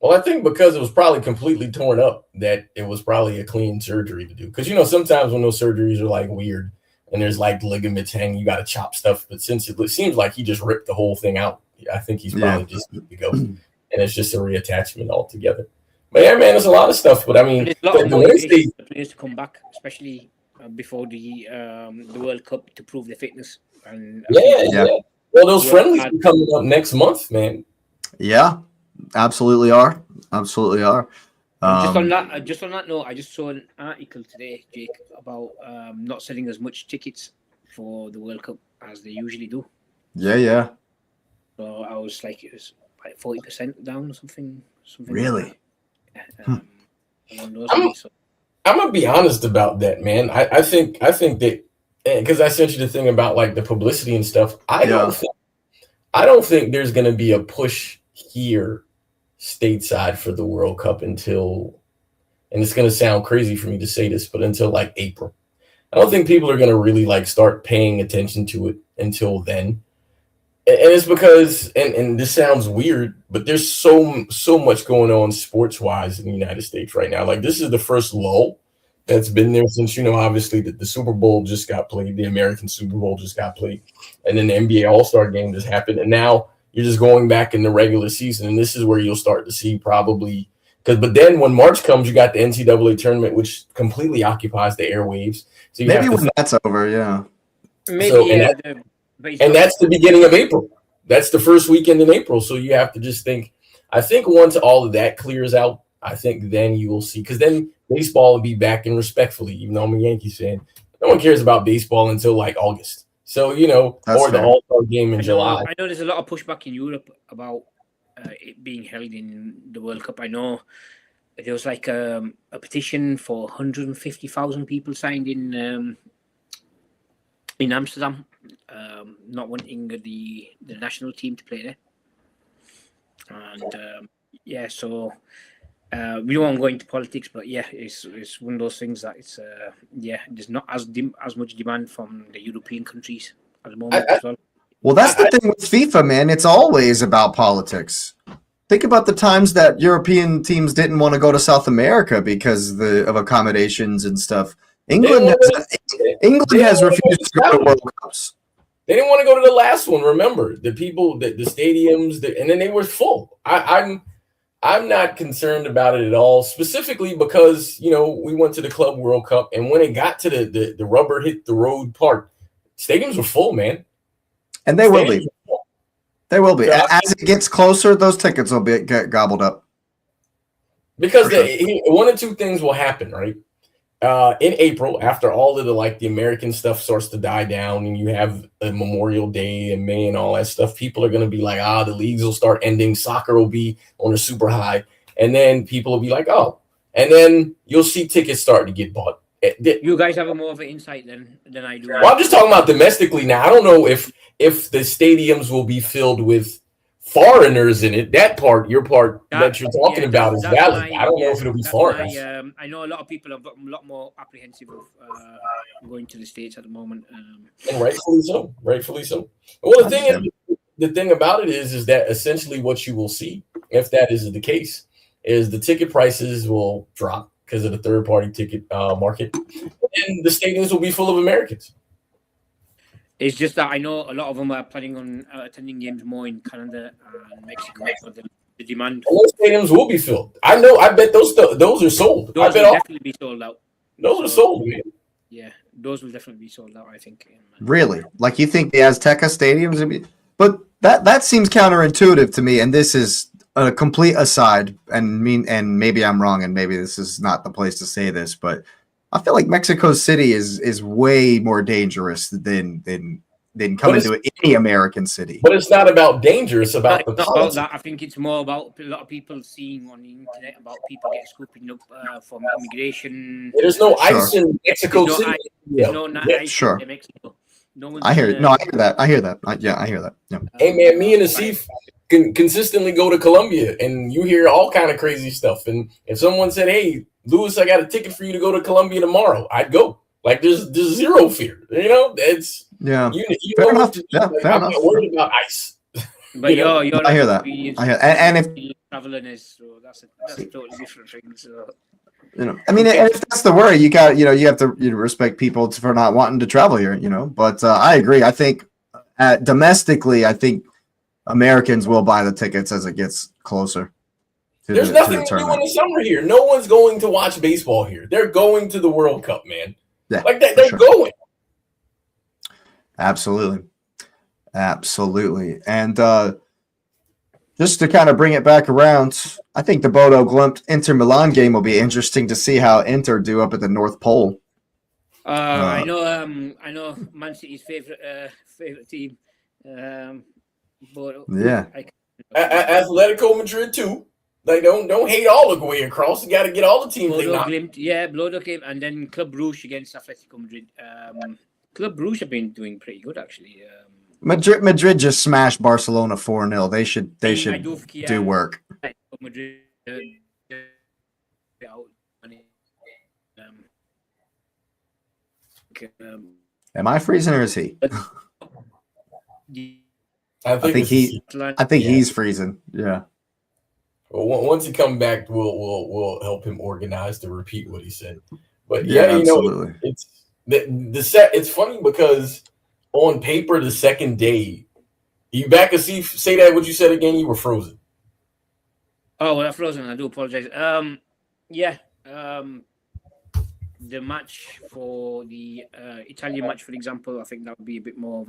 Well, I think because it was probably completely torn up, that it was probably a clean surgery to do. Because, you know, sometimes when those surgeries are like weird and there's like ligaments hanging, you got to chop stuff. But since it seems like he just ripped the whole thing out, I think he's probably just good to go. And it's just a reattachment altogether. But yeah, man, there's a lot of stuff. But I mean, the players to come back, especially before the World Cup, to prove their fitness. And yeah. Well, those friendlies are coming up next month, man. Yeah, absolutely are. Just on that note, I just saw an article today, Jake, about not selling as much tickets for the World Cup as they usually do. Yeah. So I was like, it was like 40% down or something. Really? I'm gonna be honest about that, man. I think that, because I sent you the thing about like the publicity and stuff. I don't think there's gonna be a push here stateside for the World Cup until, and it's gonna sound crazy for me to say this, but until like April. I don't think people are gonna really like start paying attention to it until then. And it's because, and this sounds weird, but there's so much going on sports-wise in the United States right now. Like, this is the first lull that's been there since, you know, obviously the Super Bowl just got played, the American Super Bowl just got played, and then the NBA All-Star Game just happened, and now you're just going back in the regular season, and this is where you'll start to see probably – but then when March comes, you got the NCAA tournament, which completely occupies the airwaves. So maybe when that's over, yeah. And that's the beginning of April. That's the first weekend in April. So you have to just think, I think once all of that clears out, I think then you will see, because then baseball will be back, and respectfully, even though I'm a Yankees fan, no one cares about baseball until like August. So, you know, or the All-Star game in July. I know there's a lot of pushback in Europe about it being held in the World Cup. I know there was like a petition for 150,000 people signed in Amsterdam, not wanting the national team to play there. And so we don't want to go into politics, but yeah, it's one of those things that it's there's not as much demand from the European countries at the moment as well. Well, that's the thing with FIFA, man. It's always about politics. Think about the times that European teams didn't want to go to South America because of accommodations and stuff. England has refused to go to World Cups. They didn't want to go to the last one. Remember, the people, the stadiums, and then they were full. I'm not concerned about it at all, specifically because, you know, we went to the Club World Cup, and when it got to the rubber hit the road part, stadiums were full, man. And they will be. They will be. As it gets closer, those tickets will get gobbled up. Because one of two things will happen, right? in April, after all of the American stuff starts to die down and you have a Memorial Day in May and all that stuff, people are going to be like, the leagues will start ending. Soccer will be on a super high. And then people will be like, and then you'll see tickets start to get bought. You guys have more of an insight than I do. Well, I'm just talking about domestically now. I don't know if the stadiums will be filled with foreigners in it. That part, your part that you're talking about is valid. I don't know if it'll be foreigners. I know a lot of people are a lot more apprehensive of going to the States at the moment. And rightfully so. Rightfully so. Well, the thing about it is that essentially what you will see, if that is the case, is the ticket prices will drop because of the third-party ticket market, and the stadiums will be full of Americans. It's just that I know a lot of them are planning on attending games more in Canada and Mexico for the demand. And those stadiums will be filled. I know. I bet those are sold. Those will definitely be sold out. Those are sold, man. Yeah, those will definitely be sold out, I think. Really? Like you think the Azteca stadiums? But that seems counterintuitive to me, and this is a complete aside, and maybe I'm wrong, and maybe this is not the place to say this, but I feel like Mexico City is way more dangerous than coming to any American city. But it's not about danger; it's about the about that. I think it's more about a lot of people seeing on the internet about people get scooping up from immigration. There's no ice in Mexico City. Ice in Mexico. I hear that. I hear that. Yeah. Hey man, me and Asif can consistently go to Colombia, and you hear all kind of crazy stuff. And if someone said, "Hey, Louis, I got a ticket for you to go to Colombia tomorrow," I'd go. Like there's zero fear. It's You fair enough. I'm not worried about ice. But you're I hear that. And if traveling is so that's a totally different thing. So. I mean, if that's the worry, you have to respect people for not wanting to travel here, But I agree. I think domestically, I think Americans will buy the tickets as it gets closer. There's nothing to do in the summer here. No one's going to watch baseball here. They're going to the World Cup, man. Yeah, like that. They're going. Absolutely. And just to kind of bring it back around, I think the Bodo Glimt Inter Milan game will be interesting to see how Inter do up at the North Pole. I know Man City's favorite team. But yeah, Atletico Madrid too. Like don't hate all the way across. You got to get all the teams. Bodo Glimt, and then Club Brugge against Atletico Madrid. Club Brugge have been doing pretty good actually. Madrid just smashed Barcelona 4-0. They should do work. Madrid, am I freezing or is he? I think he's freezing. Yeah. Well, once he comes back, we'll help him organize to repeat what he said. But absolutely. It's the set. It's funny because on paper, the second day, you back and say that what you said again. You were frozen. Oh, well, I'm frozen. I do apologize. The match for the Italian match, for example, I think that would be a bit more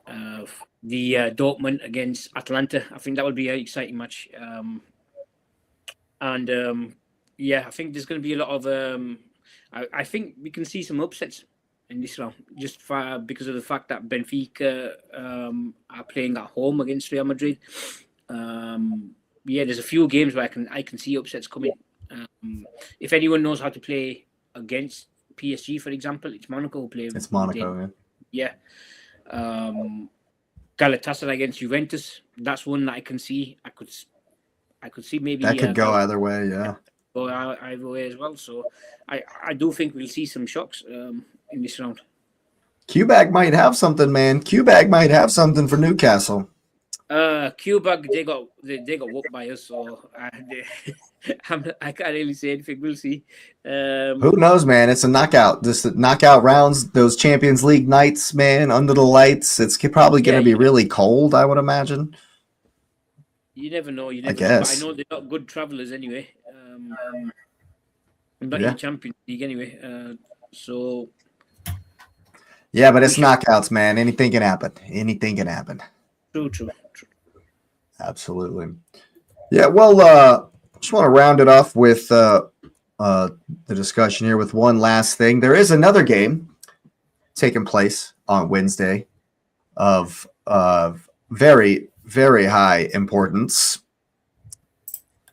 of the Dortmund against Atlanta. I think that would be an exciting match. I think there's going to be a lot of. I think we can see some upsets in this round, just because of the fact that Benfica are playing at home against Real Madrid. There's a few games where I can see upsets coming. If anyone knows how to play against PSG, for example, it's Monaco who play. It's Monaco, yeah. Galatasaray against Juventus. That's one that I can see. I could see maybe that could go either way. Yeah, go either way as well. So I do think we'll see some shocks in this round. Q-Bag might have something, man. Q-Bag might have something for Newcastle. Q-Bag, they got whooped by us, so I can't really say anything. We'll see. Who knows, man? It's a knockout. Just the knockout rounds, those Champions League nights, man, under the lights. It's probably going to be really cold, I would imagine. You never know. I guess. But I know they're not good travelers anyway. Not in the Champions League anyway. So. Yeah, but it's knockouts, man. Anything can happen. True. Absolutely. Yeah, well, just want to round it off with the discussion here with one last thing. There is another game taking place on Wednesday of very, very high importance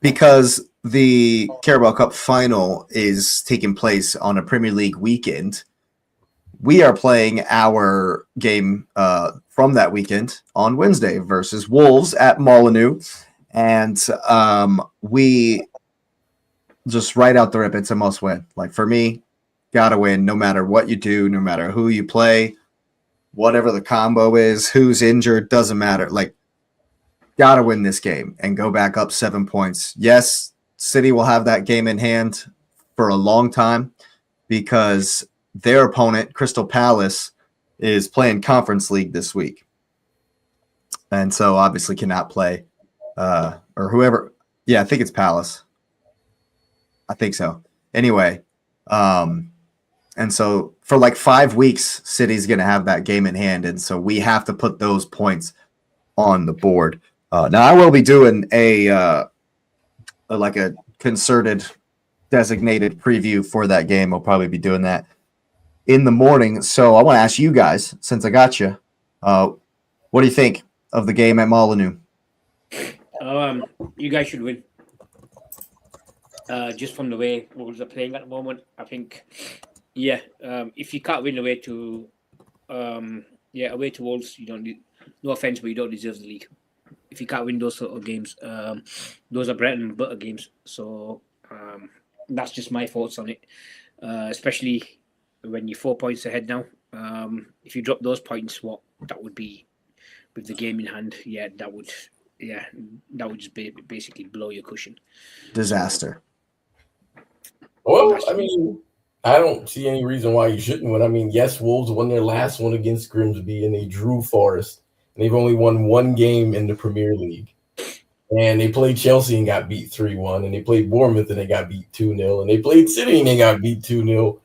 because the Carabao Cup final is taking place on a Premier League weekend. We are playing our game from that weekend on Wednesday versus Wolves at Molineux. And we just right out the rip, it's a must win. Like for me, gotta win no matter what you do, no matter who you play, whatever the combo is, who's injured, doesn't matter. Like, gotta win this game and go back up 7 points. Yes, City will have that game in hand for a long time because their opponent, Crystal Palace, is playing Conference League this week. And so obviously cannot play or whoever. Yeah, I think it's Palace. I think so. Anyway, and so for like 5 weeks, City's going to have that game in hand. And so we have to put those points on the board. Now, I will be doing a concerted, designated preview for that game. I'll probably be doing that in the morning. So I want to ask you guys, since I got you, what do you think of the game at Molineux? You guys should win. Just from the way Wolves are playing at the moment, I think, if you can't win away to Wolves, you don't need, no offense, but you don't deserve the league. If you can't win those sort of games, those are bread and butter games. So that's just my thoughts on it, especially when you're 4 points ahead now. If you drop those points, that would be with the game in hand. That would just basically blow your cushion. Disaster. Well, I mean, I don't see any reason why you shouldn't win. I mean, yes, Wolves won their last one against Grimsby, and they drew Forest. And they've only won one game in the Premier League. And they played Chelsea and got beat 3-1. And they played Bournemouth and they got beat 2-0. And they played City and they got beat 2-0.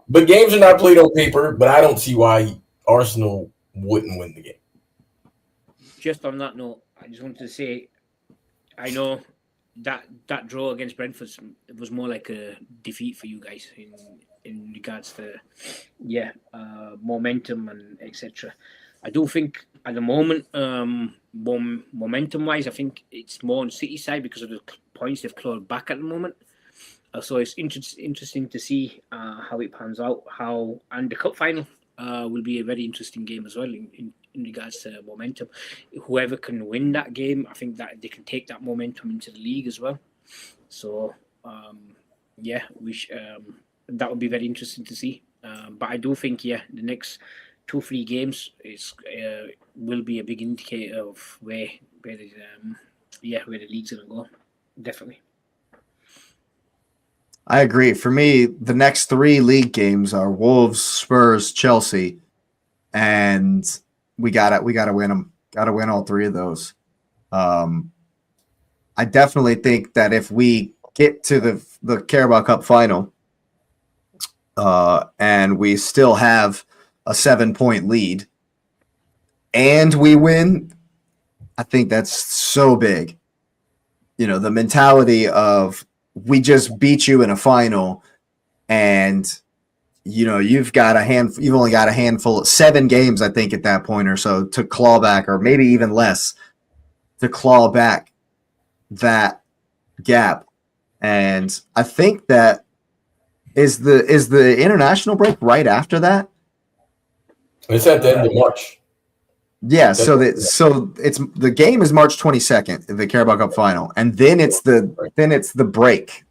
But games are not played on paper, but I don't see why Arsenal wouldn't win the game. Just on that note, I just wanted to say, I know that draw against Brentford, it was more like a defeat for you guys in regards to momentum and etc. I do think at the moment, momentum wise, I think it's more on City side because of the points they've clawed back at the moment. So it's interesting to see how it pans out. And the cup final will be a very interesting game as well in regards to momentum. Whoever can win that game, I think that they can take that momentum into the league as well. So that would be very interesting to see. But I do think the next 2-3 games will be a big indicator of where the league's gonna go. Definitely. I agree. For me, the next 3 league games are Wolves, Spurs, Chelsea, and we gotta win them. Gotta win all 3 of those. I definitely think that if we get to the Carabao Cup final, and we still have a 7-point lead, and we win, I think that's so big. You know, the mentality of we just beat you in a final, and you've only got a handful of 7 games, I think, at that point or so to claw back, or maybe even less, to claw back that gap. And I think that is the international break right after that. It's at the end of March. Yeah, so it's the game is March 22nd, the Carabao Cup final, and then it's the break.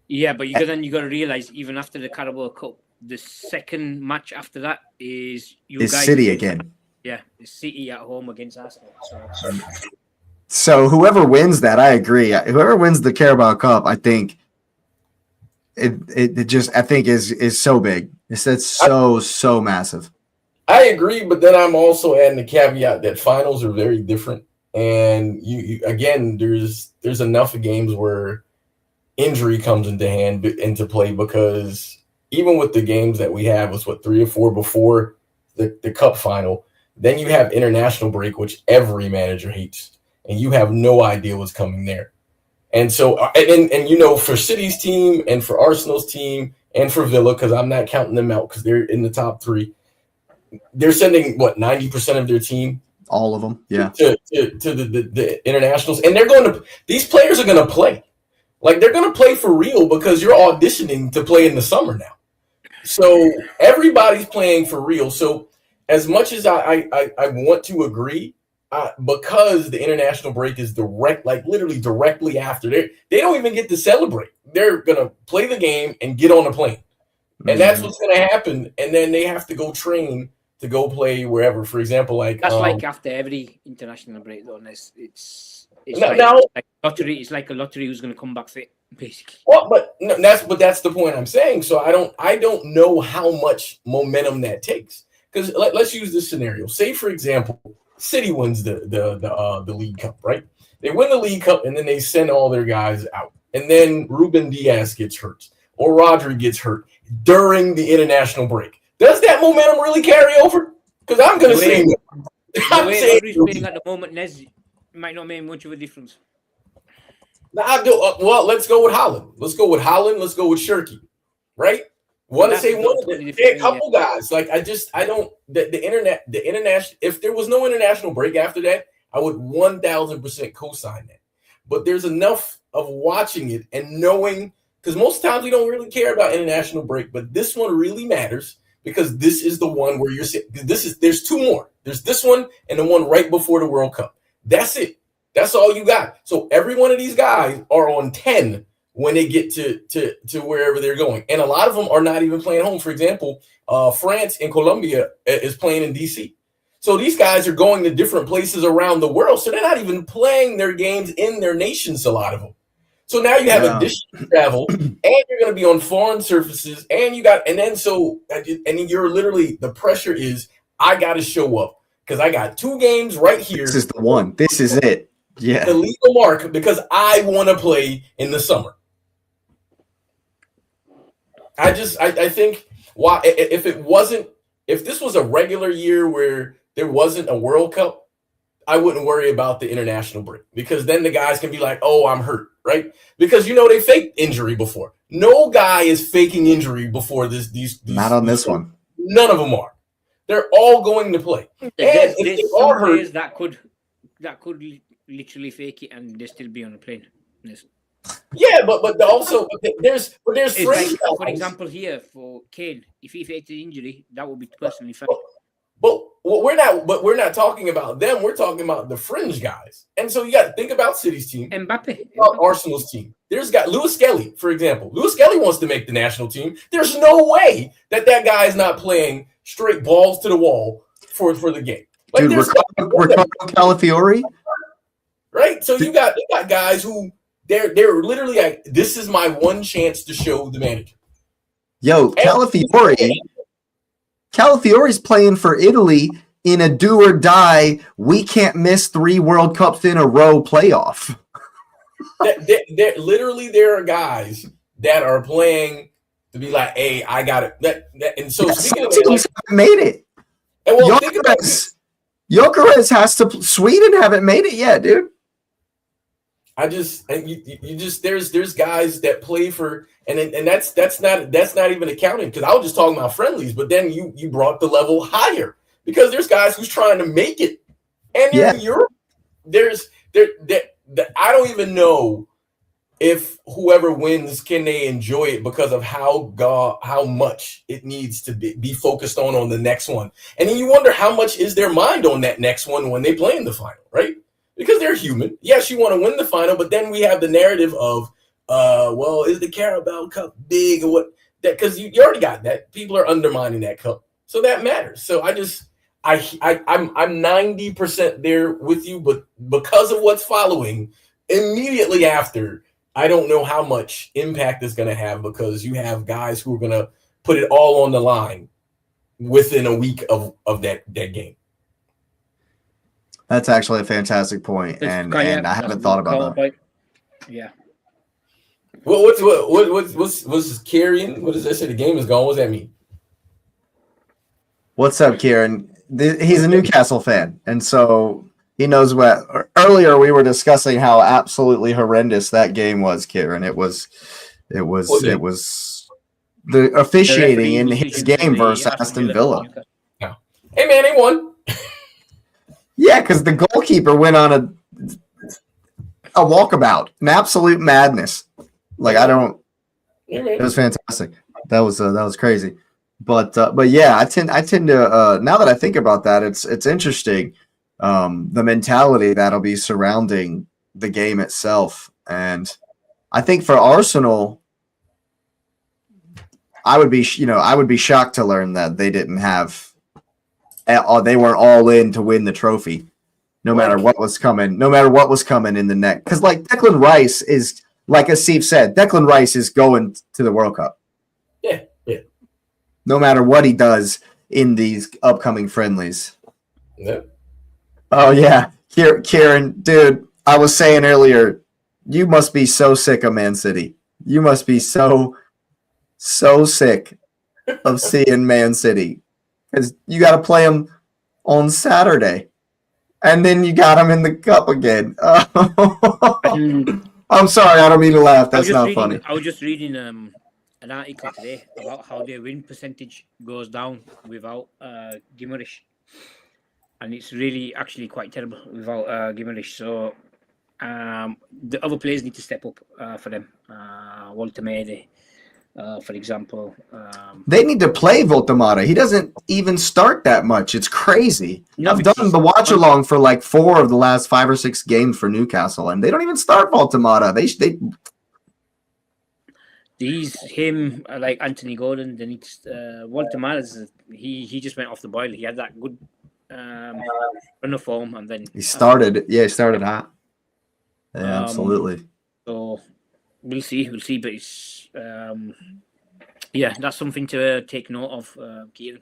Yeah, but you got to realize even after the Carabao Cup, the second match after that is guys City again. Yeah, it's City at home against Arsenal. So whoever wins that, I agree. Whoever wins the Carabao Cup, I think it just is so big. It's so massive. I agree, but then I'm also adding the caveat that finals are very different, and you again, there's enough of games where injury comes into play, because even with the games that we have, was 3 or 4 before the cup final, then you have international break, which every manager hates, and you have no idea what's coming there. And so, and for City's team and for Arsenal's team and for Villa, because I'm not counting them out because they're in the top 3, they're sending 90% of their team, all of them, yeah, to the internationals, and these players are going to play. Like, they're going to play for real because you're auditioning to play in the summer now. So everybody's playing for real. So as much as I want to agree, because the international break is literally directly after, they don't even get to celebrate. They're going to play the game and get on the plane. And that's what's going to happen. And then they have to go train to go play wherever. For example, that's like after every international break, though. It's lottery. It's like a lottery who's going to come back fit, basically. Well, that's the point I'm saying. So I don't know how much momentum that takes, because let's use this scenario. Say, for example, City wins the League Cup, right? They win the League Cup and then they send all their guys out, and then Ruben Diaz gets hurt or Rodri gets hurt during the international break. Does that momentum really carry over? Because I'm going to say Rodri's playing at the moment, Nez, might not make much of a difference. Well, let's go with Haaland. Let's go with Shirky, right? A couple guys. Like, I don't. The international. If there was no international break after that, I would 1,000% co-sign that. But there's enough of watching it and knowing, because most times we don't really care about international break, but this one really matters because this is the one where you're. There's 2 more. There's this one and the one right before the World Cup. That's it. That's all you got. So every one of these guys are on 10 when they get to wherever they're going. And a lot of them are not even playing home. For example, France and Colombia is playing in DC. So these guys are going to different places around the world. So they're not even playing their games in their nations, a lot of them. So now you have additional travel, and you're going to be on foreign surfaces, and then you're literally, the pressure is, I got to show up because I got 2 games right here. This is the one. This is it. Yeah. The legal mark, because I want to play in the summer. I think if this was a regular year where there wasn't a World Cup, I wouldn't worry about the international break, because then the guys can be like, oh, I'm hurt, right? Because they faked injury before. No guy is faking injury before these not on this one. None of them are. They're all going to play. There's some players that could literally fake it and they still be on the plane. Yes. Yeah, but also there's fringe like, for example, here for Kane, if he faked an injury, that would be personally fine. But we're not talking about them. We're talking about the fringe guys. And so you got to think about City's team, Mbappe, Arsenal's team. There's got Lewis Skelly, for example. Lewis Skelly wants to make the national team. There's no way that guy is not playing straight balls to the wall for the game. Like, dude, Ricardo Calafiori, right? So you got guys who they're literally like, this is my one chance to show the manager. Yo, Calafiori's playing for Italy in a do or die, we can't miss 3 World Cups in a row playoff. There are guys that are playing to be like, hey, I got it. And so speaking of teams haven't made it. And Gyökeres has to. Sweden haven't made it yet, dude. There's guys that play for, and that's not even accounting, because I was just talking about friendlies, but then you brought the level higher, because there's guys who's trying to make it, and in Europe, I don't even know if whoever wins, can they enjoy it because of how much it needs to be focused on the next one. And then you wonder how much is their mind on that next one when they play in the final, right? Because they're human. Yes, you want to win the final, but then we have the narrative of, is the Carabao Cup big or what? That, because you already got that. People are undermining that cup, so that matters. So I'm 90% there with you, but because of what's following immediately after, I don't know how much impact it's going to have, because you have guys who are going to put it all on the line within a week of that game. That's actually a fantastic point, and I haven't thought about that. Yeah. What's carrying? What does that say? The game is gone. What does that mean? What's up, Kieran? He's a Newcastle fan, and so He knows what. Earlier, we were discussing how absolutely horrendous that game was, Kieran. It was the officiating in his game versus Aston Villa. No. Hey, man, they won. Yeah, because the goalkeeper went on a walkabout, an absolute madness. Like it was fantastic. That was crazy. But yeah, I tend to now that I think about that, it's interesting. The mentality that'll be surrounding the game itself, and I think for Arsenal, I would be shocked to learn that they didn't have, they weren't all in to win the trophy, no matter what was coming in the neck. Because like Declan Rice is, like as Steve said, Declan Rice is going to the World Cup. Yeah. No matter what he does in these upcoming friendlies. Yeah. Oh yeah, Kieran, dude, I was saying earlier, you must be so sick of Man City. You must be so sick of seeing Man City, because you got to play them on Saturday, and then you got them in the cup again. I'm sorry, I don't mean to laugh. That's not funny. I was just reading an article today about how their win percentage goes down without Guimaraes. And it's really actually quite terrible without Guimaraes. So the other players need to step up for them. Walter Mede, for example. They need to play Voltemata. He doesn't even start that much. It's crazy. I've done the watch along for like 4 of the last 5 or 6 games for Newcastle, and they don't even start Voltemata. These him like Anthony Gordon. Then it's Voltemata. He just went off the boil. He had that good run of form, and then he started. He started hot. Yeah, absolutely. So we'll see. But it's that's something to take note of, Kieran.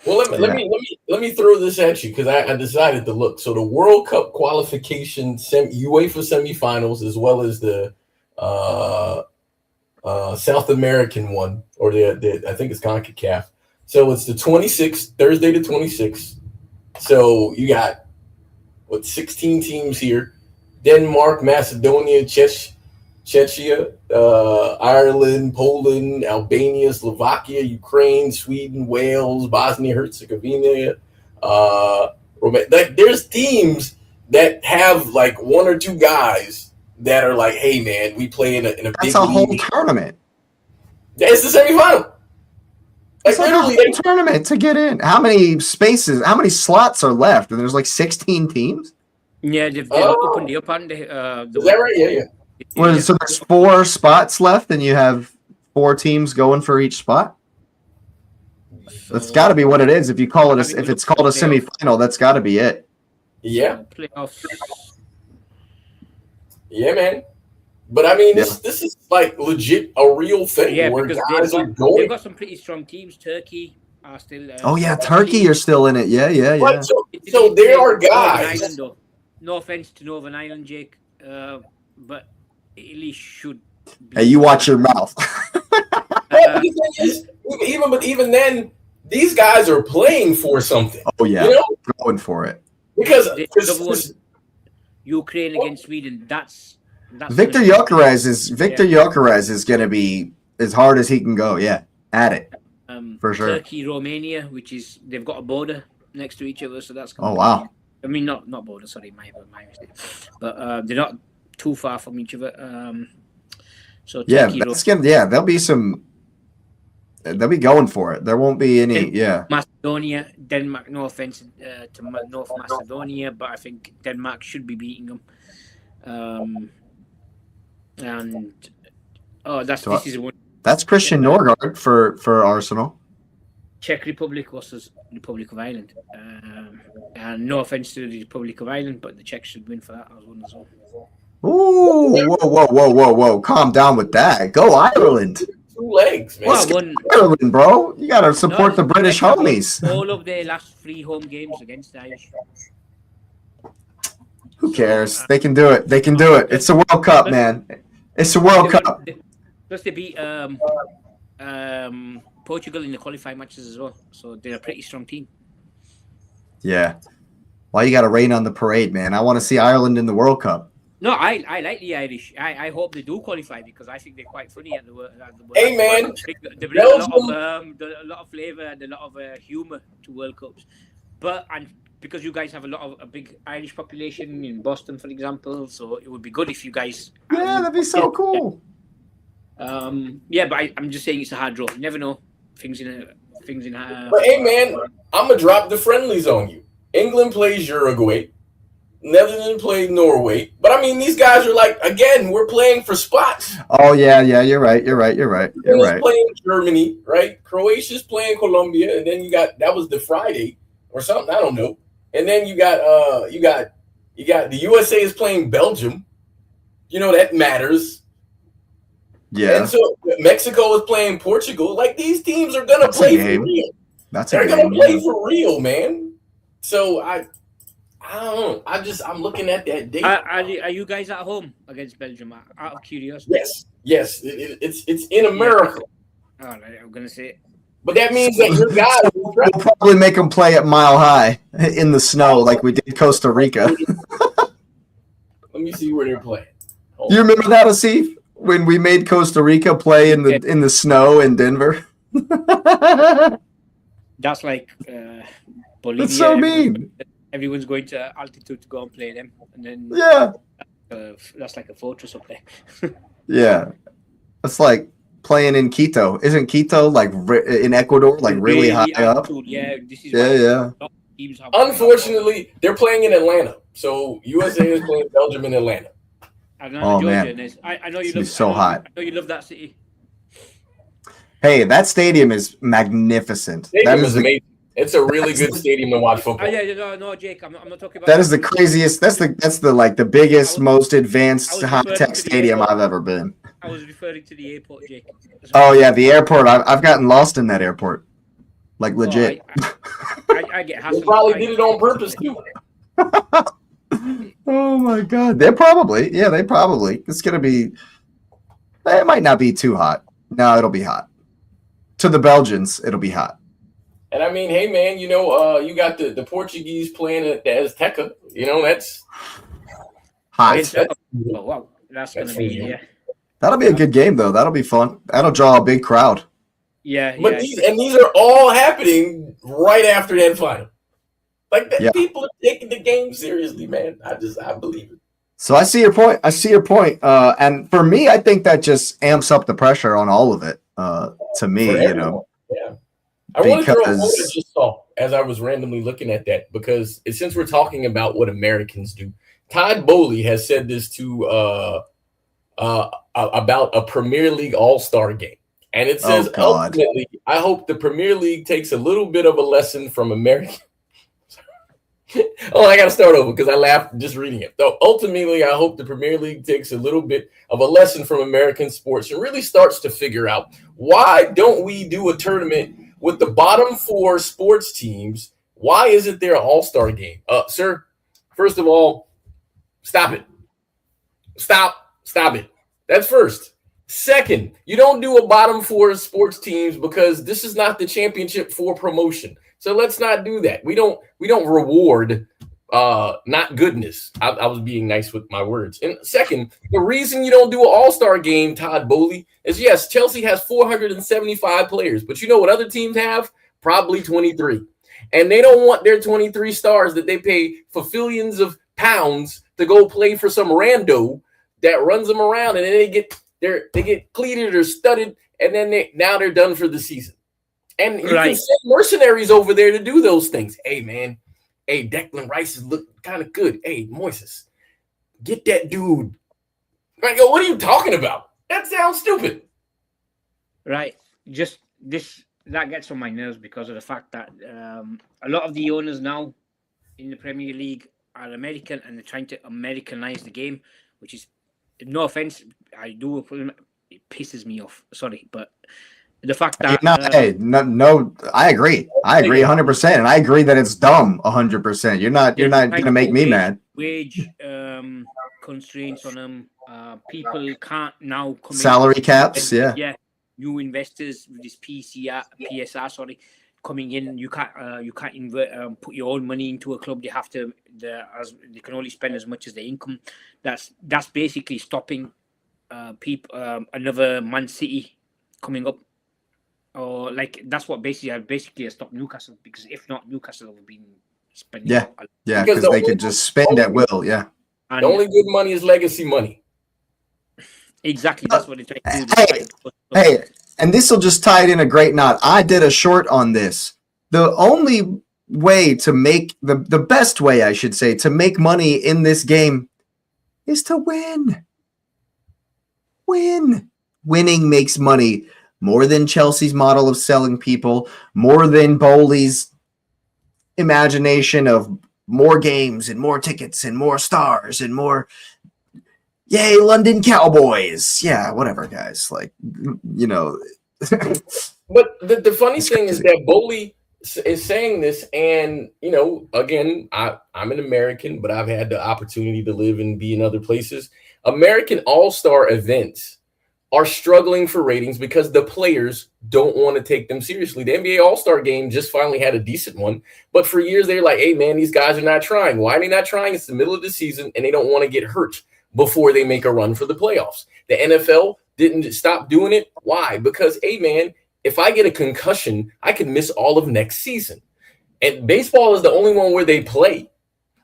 Well, let me throw this at you, because I decided to look. So the World Cup qualification UEFA semifinals, as well as the South American one, or the I think it's CONCACAF. So it's the 26th, Thursday the 26th. So you got 16 teams here: Denmark, Macedonia, Czechia, Ireland, Poland, Albania, Slovakia, Ukraine, Sweden, Wales, Bosnia Herzegovina. There's teams that have like 1 or 2 guys that are like, hey man, we play in a big league. That's a whole tournament. It's the semifinal. It's like literally a tournament to get in. How many slots are left? And there's like 16 teams? Yeah, they've opened it up on the is that right? Yeah. So there's 4 spots left, and you have 4 teams going for each spot? That's got to be what it is. If you call it if it's called a semifinal, that's got to be it. Yeah. Playoffs. Yeah, man. But I mean, this is like legit a real thing where guys are going. They've got some pretty strong teams. Turkey are still. Turkey are still in it. Yeah. Right, so there are guys. Ireland, no offense to Northern Ireland, Jake, but Italy should. Hey, you watch your mouth. But the thing is, even then, these guys are playing for something. Oh yeah, going for it. Because Ukraine against Sweden, that's Victor Gyökeres is going to be as hard as he can go. Yeah, at it for sure. Turkey, Romania, which is they've got a border next to each other, so that's. Wow. I mean, not border. Sorry, my mistake. But they're not too far from each other. So Turkey, there'll be some. They'll be going for it. There won't be any. Macedonia, Denmark. No offense to North Macedonia, but I think Denmark should be beating them. That's Christian Norgard for Arsenal. Czech Republic versus Republic of Ireland. And no offense to the Republic of Ireland, but the Czechs should win for that. I was one as well. Ooh, whoa. Calm down with that. Go Ireland. 2 legs, man. Ireland, bro. You got to support the British homies. All of their last 3 home games against the Irish. Who cares? They can do it. It's a World Cup, man. It's a World Cup. Plus, they beat Portugal in the qualifying matches as well. So they're a pretty strong team. Yeah. Why you got to rain on the parade, man? I want to see Ireland in the World Cup. No, I like the Irish. I hope they do qualify because I think they're quite funny at the World. Hey, man, they bring a lot of flavor and a lot of humor to World Cups. But because you guys have a big Irish population in Boston, for example, so it would be good if you guys. Yeah, that'd be so cool. Yeah, but I'm just saying it's a hard draw. You never know things in. But hey, man, I'm gonna drop the friendlies on you. England plays Uruguay. Netherlands played Norway. But I mean, these guys are like, again, we're playing for spots. Oh, yeah, you're right. Playing Germany, right? Croatia's playing Colombia, and then that was the Friday or something, I don't know. And then you got the USA is playing Belgium. You know, that matters. Yeah. And so Mexico is playing Portugal. Like, these teams are gonna play for real. They're gonna play for real, man. So I don't know. I'm looking at that date. Are you guys at home against Belgium? Out of curiosity. Yes. It's in America. All right, I'm gonna say it. But that means that your guys we'll probably make them play at Mile High in the snow, like we did Costa Rica. Let me see where they're playing. Do you remember that, Asif? When we made Costa Rica play in the snow in Denver? That's like Bolivia. That's so mean. Everyone's going to altitude to go and play them, and then that's like a fortress up there. Yeah, it's like playing in Quito. Isn't Quito like in Ecuador, like really high altitude? Up? Yeah, this is Unfortunately, they're playing in Atlanta, so USA is playing Belgium in Atlanta. Georgia, man, I know you love. So hot. I know you love that city. Hey, that stadium is magnificent. That is amazing. It's a really good stadium to watch football. No, Jake, I'm not talking about. That is the craziest. That's the like the biggest, most advanced high-tech stadium I've ever been. I was referring to the airport, Jake. Oh yeah, the airport. I've gotten lost in that airport, like legit. I get hassled. They probably did it on purpose too. Oh my god, they probably. It's gonna be. It might not be too hot. No, it'll be hot. To the Belgians, it'll be hot. And I mean, hey man, you know, you got the Portuguese playing at the Azteca. You know, that's hot. That's gonna be That'll be a good game though. That'll be fun. That'll draw a big crowd. Yeah. But these are all happening right after that final. Like people are taking the game seriously, man. I believe it. So I see your point. And for me, I think that just amps up the pressure on all of it. To me, you know. Yeah. I want to throw what I just saw as I was randomly looking at that because since we're talking about what Americans do, Todd Boehly has said this to about a Premier League All-Star game. And it says, ultimately, I hope the Premier League takes a little bit of a lesson from American. I got to start over because I laughed just reading it. So ultimately, I hope the Premier League takes a little bit of a lesson from American sports and really starts to figure out why don't we do a tournament with the bottom 4 sports teams? Why isn't there an all-star game? Sir, first of all, stop it. Stop it. That's first. Second, you don't do a bottom 4 sports teams because this is not the championship for promotion. So let's not do that. We don't reward not goodness. I was being nice with my words. And second, the reason you don't do an all-star game, Todd Boehly, is yes, Chelsea has 475 players, but you know what other teams have? Probably 23. And they don't want their 23 stars that they pay for billions of pounds to go play for some rando that runs them around, and then they get cleated or studded, and then they're done for the season. And you can send mercenaries over there to do those things. Hey, man. Hey, Declan Rice is looking kind of good. Hey, Moises, get that dude. Right, yo, what are you talking about? That sounds stupid. Right. Just that gets on my nerves because of the fact that a lot of the owners now in the Premier League are American and they're trying to Americanize the game, which is, no offense, it pisses me off. Sorry, but the fact that I agree 100%, and I agree that it's dumb 100%. You're not gonna make me mad. Wage constraints on them. People can't now come salary caps. Yeah. New investors with this PSR coming in. You can't invert, put your own money into a club. They have to. They can only spend as much as their income. That's basically stopping another Man City coming up. Or like that's what basically has stopped Newcastle, because if not, Newcastle have been spending. Yeah, because they could just spend at will. Yeah, and the only good money is legacy money. Exactly, that's what they're trying to do. Hey, and this will just tie it in a great knot. I did a short on this. The only way to make the best way, I should say, to make money in this game is to win. Winning makes money. More than Chelsea's model of selling people, more than Boehly's imagination of more games and more tickets and more stars and more, yay, London Cowboys. Yeah, whatever, guys. Like, you know. But the funny thing is that Boehly is saying this, and, you know, again, I'm an American, but I've had the opportunity to live and be in other places. American all-star events are struggling for ratings because the players don't want to take them seriously. The NBA All-Star game just finally had a decent one, but for years they're like, hey, man, these guys are not trying. Why are they not trying? It's the middle of the season, and they don't want to get hurt before they make a run for the playoffs. The NFL didn't stop doing it. Why? Because, hey, man, if I get a concussion, I can miss all of next season. And baseball is the only one where they play,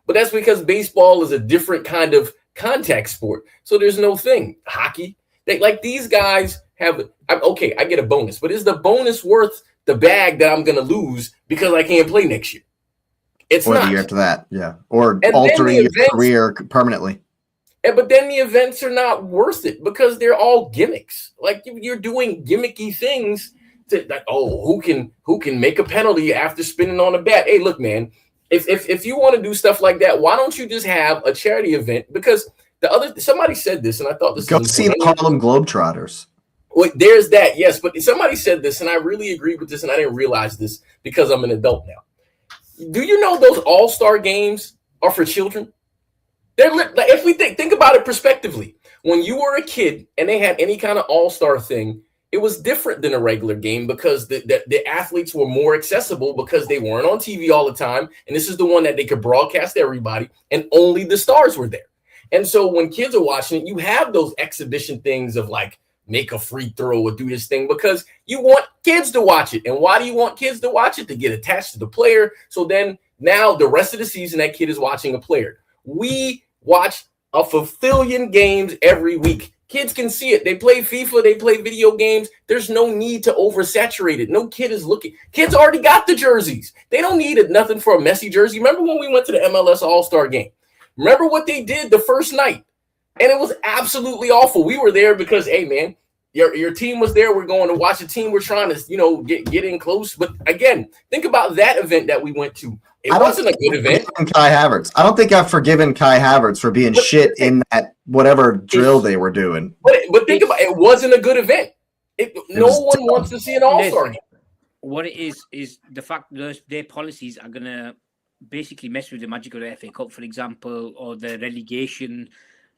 but that's because baseball is a different kind of contact sport, so there's no thing. Hockey, like these guys have, okay, I get a bonus, but is the bonus worth the bag that I'm going to lose because I can't play next year? It's or not. The year after that, yeah. Or altering your career permanently. But then the events are not worth it because they're all gimmicks. Like you're doing gimmicky things to, like, who can make a penalty after spinning on a bat? Hey, look, man, if you want to do stuff like that, why don't you just have a charity event? Because somebody said this, and I thought this. Go see the Harlem Globetrotters. Wait, there's that, yes, but somebody said this, and I really agree with this, and I didn't realize this because I'm an adult now. Do you know those all-star games are for children? They're like, if we think about it prospectively, when you were a kid and they had any kind of all-star thing, it was different than a regular game because the athletes were more accessible because they weren't on TV all the time, and this is the one that they could broadcast to everybody, and only the stars were there. And so when kids are watching it, you have those exhibition things of like make a free throw or do this thing because you want kids to watch it. And why do you want kids to watch it? To get attached to the player. So then now the rest of the season, that kid is watching a player. We watch a fulfillion games every week. Kids can see it. They play FIFA. They play video games. There's no need to oversaturate it. No kid is looking. Kids already got the jerseys. They don't need nothing for a messy jersey. Remember when we went to the MLS All-Star game? Remember what they did the first night? And it was absolutely awful. We were there because, hey, man, your team was there. We're going to watch a team. We're trying to, get in close. But again, think about that event that we went to. It wasn't a good event. Kai Havertz. I don't think I've forgiven Kai Havertz for being shit in that whatever drill they were doing. But think about it. It wasn't a good event. No one wants to see an all-star game. What it is the fact that their policies are going to basically mess with the magic of the FA Cup, for example, or the relegation.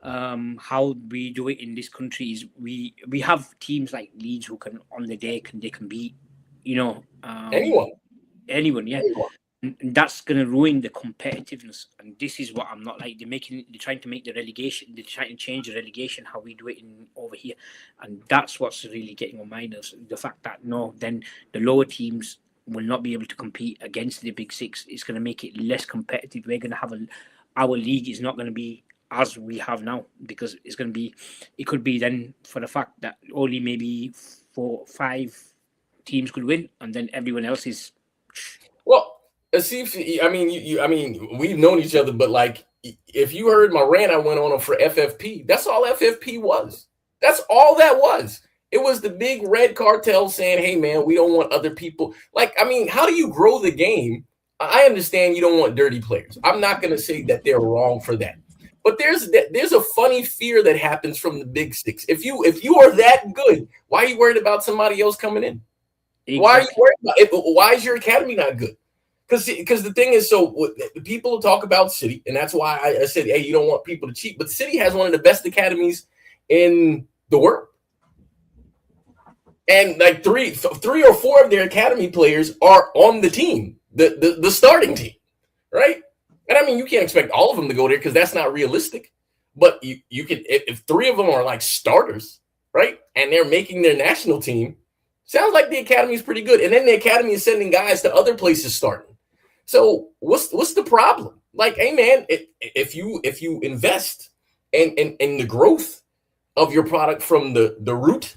How we do it in this country is we have teams like Leeds who can on the day they can beat anyone, yeah. And that's going to ruin the competitiveness. And this is what I'm not like. They're trying to make the relegation. They're trying to change the relegation how we do it over here, and that's what's really getting on my nerves. The fact that then the lower teams will not be able to compete against the big six. It's going to make it less competitive. We're going to have our league is not going to be as we have now because it could be then for the fact that only maybe 4 or 5 teams could win, and then everyone else is. Well, we've known each other, but like, if you heard my rant I went on for FFP, that's all FFP was. That's all that was. It was the big red cartel saying, hey, man, we don't want other people. Like, how do you grow the game? I understand you don't want dirty players. I'm not going to say that they're wrong for that. But there's a funny fear that happens from the big six. If you are that good, why are you worried about somebody else coming in? Exactly. Why are you worried about it? Why is your academy not good? Because the thing is, so people talk about City, and that's why I said, hey, you don't want people to cheat. But City has one of the best academies in the world. And like three or four of their academy players are on the team, the starting team, right? And I mean, you can't expect all of them to go there because that's not realistic. But you can, if three of them are like starters, right, and they're making their national team, sounds like the academy is pretty good. And then the academy is sending guys to other places starting. So what's the problem? Like, hey man, if you invest in the growth of your product from the root,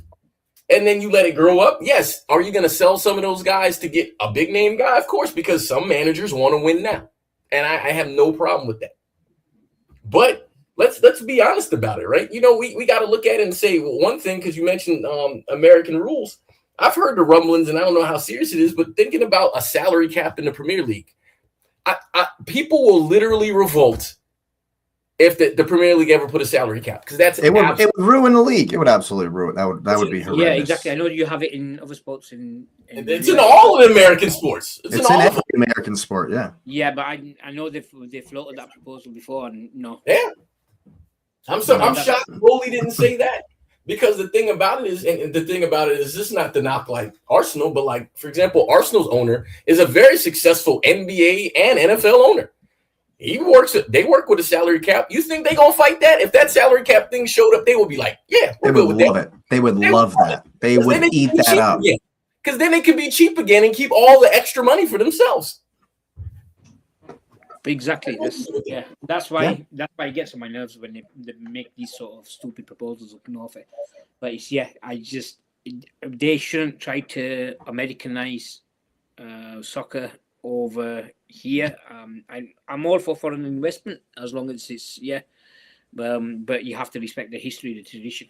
and then you let it grow up, yes. Are you going to sell some of those guys to get a big name guy? Of course, because some managers want to win now. And I have no problem with that. But let's be honest about it, right? You know, we got to look at it and say, well, one thing, because you mentioned American rules. I've heard the rumblings, and I don't know how serious it is, but thinking about a salary cap in the Premier League, people will literally revolt if the Premier League ever put a salary cap, because it would ruin the league. It would absolutely ruin. That would be horrendous. Yeah, exactly. I know you have it in other sports. It's in all of the American sports. It's in every American sport. Yeah. Yeah, but I know they floated that proposal before, and no. Yeah. I'm shocked Boehly didn't say that, because the thing about it is, this is not to knock like Arsenal, but like, for example, Arsenal's owner is a very successful NBA and NFL owner. They work with a salary cap. You think they're gonna fight that? If that salary cap thing showed up, they would be like, yeah, they would love it. They would love that. They would eat that up. Because then they could be cheap again and keep all the extra money for themselves. Exactly. That's why it gets on my nerves when they make these sort of stupid proposals up north. But they shouldn't try to Americanize soccer over here. I'm all for foreign investment as long as it's but you have to respect the history, the tradition.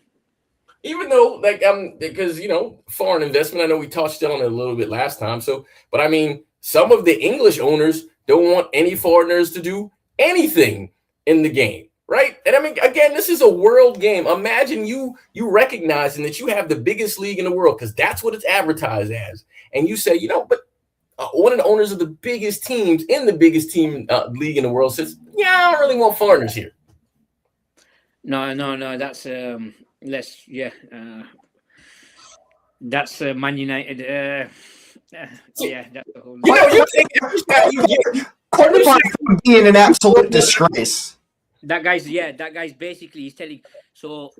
Even though, like, because foreign investment, I know we touched on it a little bit last time. So, but I mean, some of the English owners don't want any foreigners to do anything in the game, right? And I mean, again, this is a world game. Imagine you recognizing that you have the biggest league in the world, because that's what it's advertised as, and you say, but one of the owners of the biggest teams in the biggest team league in the world says, yeah, I don't really want foreigners here. No, that's that's Man United. That's the whole. You think every time you get quarterback being an absolute disgrace. That guy's basically, he's telling. So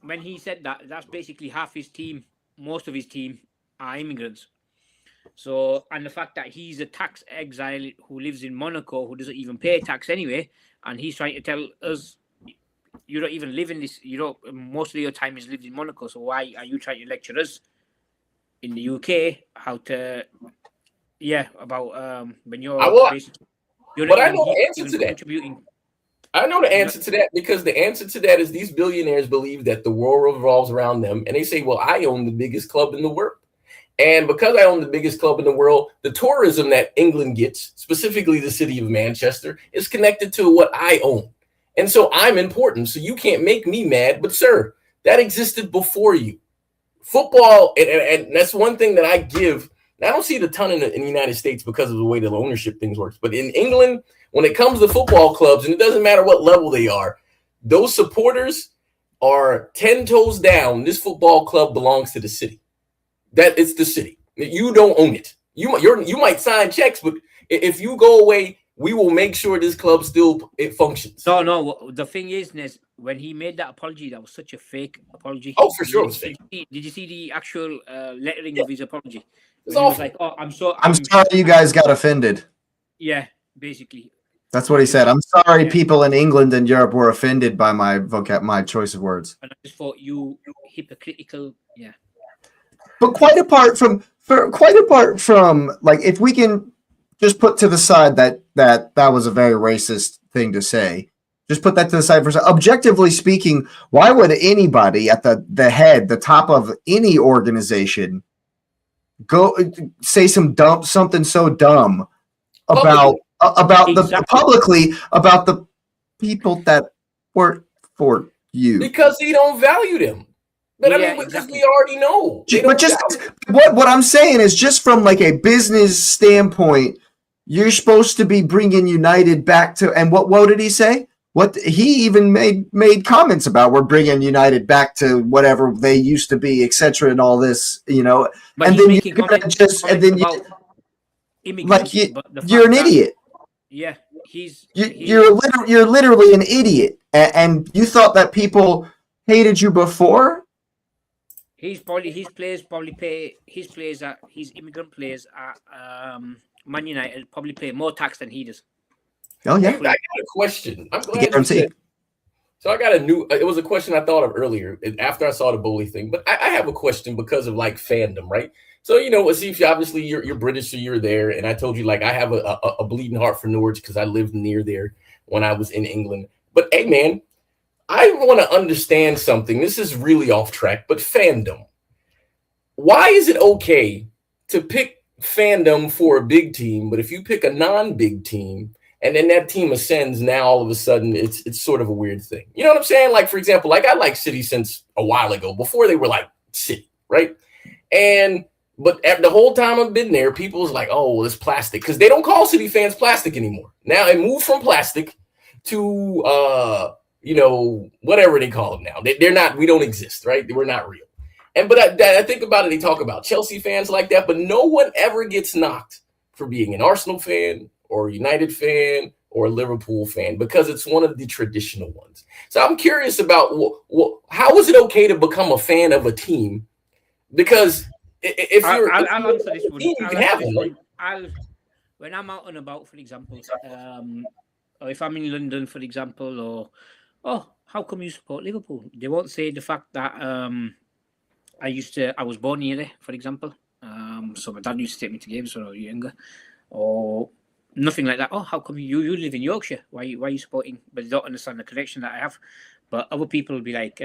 when he said that, that's basically half his team. Most of his team are immigrants. So, and the fact that he's a tax exile who lives in Monaco, who doesn't even pay tax anyway, and he's trying to tell us, you don't even live in this, most of your time is lived in Monaco, so why are you trying to lecture us in the UK how to, about when you're basically, but I know the answer to that. I know the answer to that, because the answer to that is these billionaires believe that the world revolves around them, and they say, well, I own the biggest club in the world. And because I own the biggest club in the world, the tourism that England gets, specifically the city of Manchester, is connected to what I own. And so I'm important. So you can't make me mad. But, sir, that existed before you. Football, and that's one thing that I give. I don't see it a ton in the United States because of the way the ownership things works. But in England, when it comes to football clubs, and it doesn't matter what level they are, those supporters are 10 toes down. This football club belongs to the city. That it's the city. You don't own it. You might sign checks, but if you go away, we will make sure this club it functions. No. The thing is, Nez, when he made that apology, that was such a fake apology. Oh, for sure, it was fake. Did you see the actual lettering of his apology? It's awful. He was like, "Oh, I'm sorry you guys got offended." Yeah, basically. That's what he said. I'm sorry, people in England and Europe were offended by my choice of words. And I just thought you hypocritical. Yeah. But quite apart from like, if we can just put to the side that was a very racist thing to say, just put that to the side for a second. Objectively speaking, why would anybody at the top of any organization go say something so dumb about publicly about the people that work for you? Because he don't value them. But because we already know. But just what I'm saying is, just from like a business standpoint, you're supposed to be bringing United back to, and what did he say? What he even made comments about, we're bringing United back to whatever they used to be, etc., and all this, But and he's then making comments about immigrants. But the you're an fact that, idiot. yeah, You're literally an idiot, and you thought that people hated you before. His immigrant players at Man United probably pay more tax than he does. Oh yeah, I got a question. I'm glad you said. So I got it was a question I thought of earlier after I saw the Boehly thing, but I have a question because of like fandom, right? So, Asif, obviously you're British, so you're there. And I told you, like, I have a bleeding heart for Norwich because I lived near there when I was in England. But hey, man, I want to understand something. This is really off track, but fandom. Why is it okay to pick fandom for a big team, but if you pick a non-big team and then that team ascends, now all of a sudden it's sort of a weird thing. You know what I'm saying? Like, for example, like I like City since a while ago, before they were like City, right? But the whole time I've been there, people was like, oh, well, it's plastic, because they don't call City fans plastic anymore. Now it moved from plastic to whatever they call them now. They're not. We don't exist, right? We're not real. But I think about it. They talk about Chelsea fans like that, but no one ever gets knocked for being an Arsenal fan or a United fan or a Liverpool fan because it's one of the traditional ones. So I'm curious about how is it okay to become a fan of a team? Because if you're, I'll answer this one. You can have one. When I'm out and about, for example, or if I'm in London, for example, or how come you support Liverpool? They won't say the fact that I was born here, for example. So my dad used to take me to games when I was younger, or nothing like that. Oh, how come you live in Yorkshire? Why are you supporting? But they don't understand the connection that I have. But other people will be like,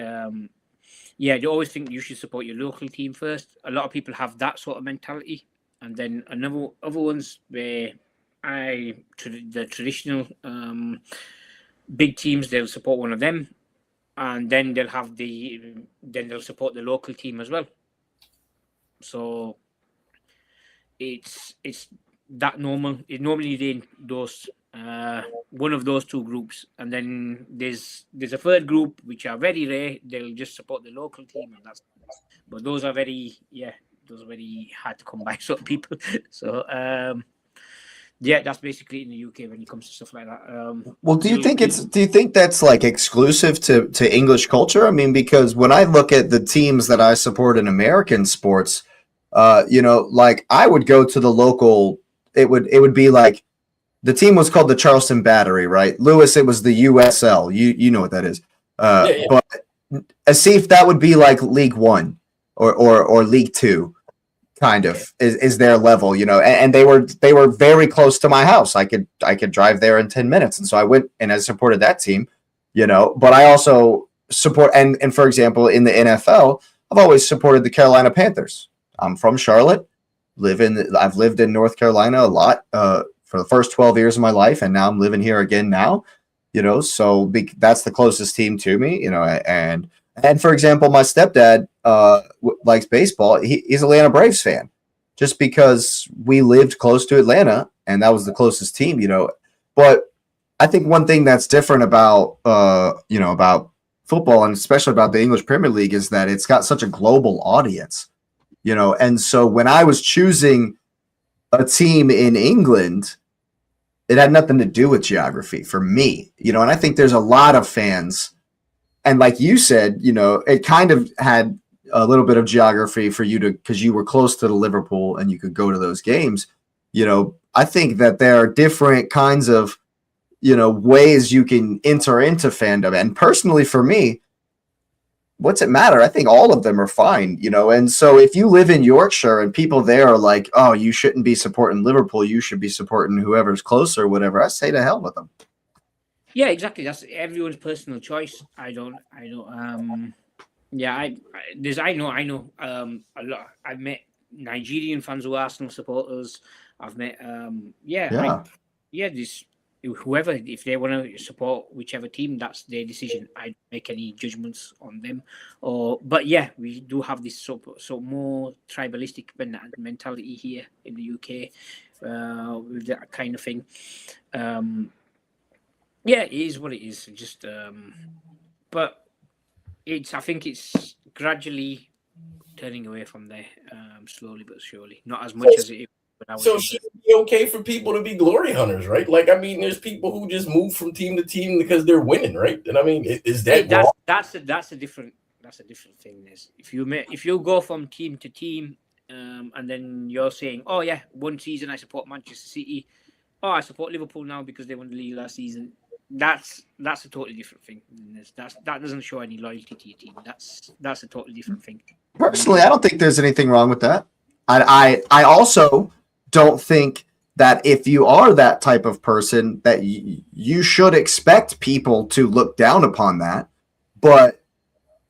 yeah, they always think you should support your local team first. A lot of people have that sort of mentality, and then other ones where the traditional big teams, they'll support one of them, and then they'll support the local team as well. So it's that normal. It's normally in those one of those two groups, and then there's a third group which are very rare. They'll just support the local team, and but those are very hard to come by sort of people. So yeah, that's basically in the UK when it comes to stuff like that. Well, do you think that's like exclusive to English culture? I mean, because when I look at the teams that I support in American sports, like I would go to the local. It would be like the team was called the Charleston Battery, right? Lewis, it was the USL. You know what that is. Yeah. But Asif, that would be like League One or League Two. Kind of is their level, and they were very close to my house. I could drive there in 10 minutes. And so I went and I supported that team, but I also support, and for example, in the NFL, I've always supported the Carolina Panthers. I'm from Charlotte, I've lived in North Carolina a lot, for the first 12 years of my life. And now I'm living here again now, so that's the closest team to me, and for example, my stepdad likes baseball. He's an Atlanta Braves fan, just because we lived close to Atlanta, and that was the closest team, But I think one thing that's different about about football, and especially about the English Premier League, is that it's got such a global audience, And so when I was choosing a team in England, it had nothing to do with geography for me, And I think there's a lot of fans. And like you said, it kind of had a little bit of geography for you because you were close to the Liverpool and you could go to those games. I think that there are different kinds of, ways you can enter into fandom. And personally, for me, what's it matter? I think all of them are fine, And so if you live in Yorkshire and people there are like, oh, you shouldn't be supporting Liverpool, you should be supporting whoever's closer or whatever, I say to hell with them. Yeah, exactly. That's everyone's personal choice. I know a lot. I've met Nigerian fans who are Arsenal supporters. I've met whoever, if they want to support whichever team, that's their decision. I don't make any judgments on them. But yeah, we do have this so more tribalistic mentality here in the UK with that kind of thing. Yeah, it is what it is. Just, but I think it's gradually turning away from there, slowly but surely. Not as much as it is when I was So younger. should it be okay for people to be glory hunters, right? Like, I mean, there's people who just move from team to team because they're winning, right? And I mean, is that wrong? That's a different thing. Is if you go from team to team, and then you're saying, oh yeah, one season I support Manchester City, oh I support Liverpool now because they won the league last season. That's a totally different thing. That doesn't show any loyalty to your team. That's a totally different thing. Personally, I don't think there's anything wrong with that. I also don't think that if you are that type of person that you should expect people to look down upon that. But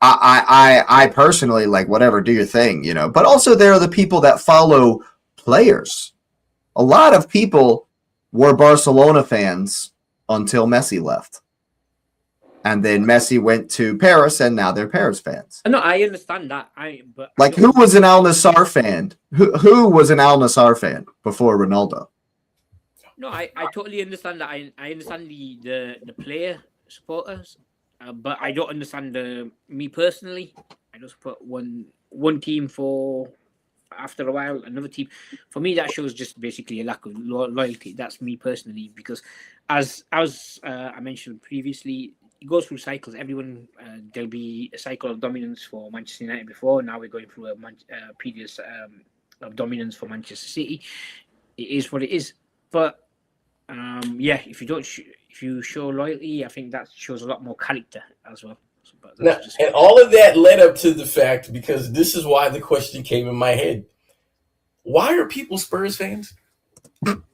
I personally, like, whatever, do your thing, you know. But also there are the people that follow players. A lot of people were Barcelona fans until Messi left. And then Messi went to Paris, and now they're Paris fans. No, I understand that. Like, who was an Al Nassr fan? Who was an Al Nassr fan before Ronaldo? No, I totally understand that. I understand the player supporters, but I don't understand me personally. I just put one team for after a while another team. For me, that shows just basically a lack of loyalty. That's me personally, because as I mentioned previously, it goes through cycles. Everyone, there'll be a cycle of dominance for Manchester United before. Now we're going through a period of dominance for Manchester City. It is what it is. But yeah, if you show loyalty, I think that shows a lot more character as well. Now, and all of that led up to the fact, because this is why the question came in my head: why are people Spurs fans? I'm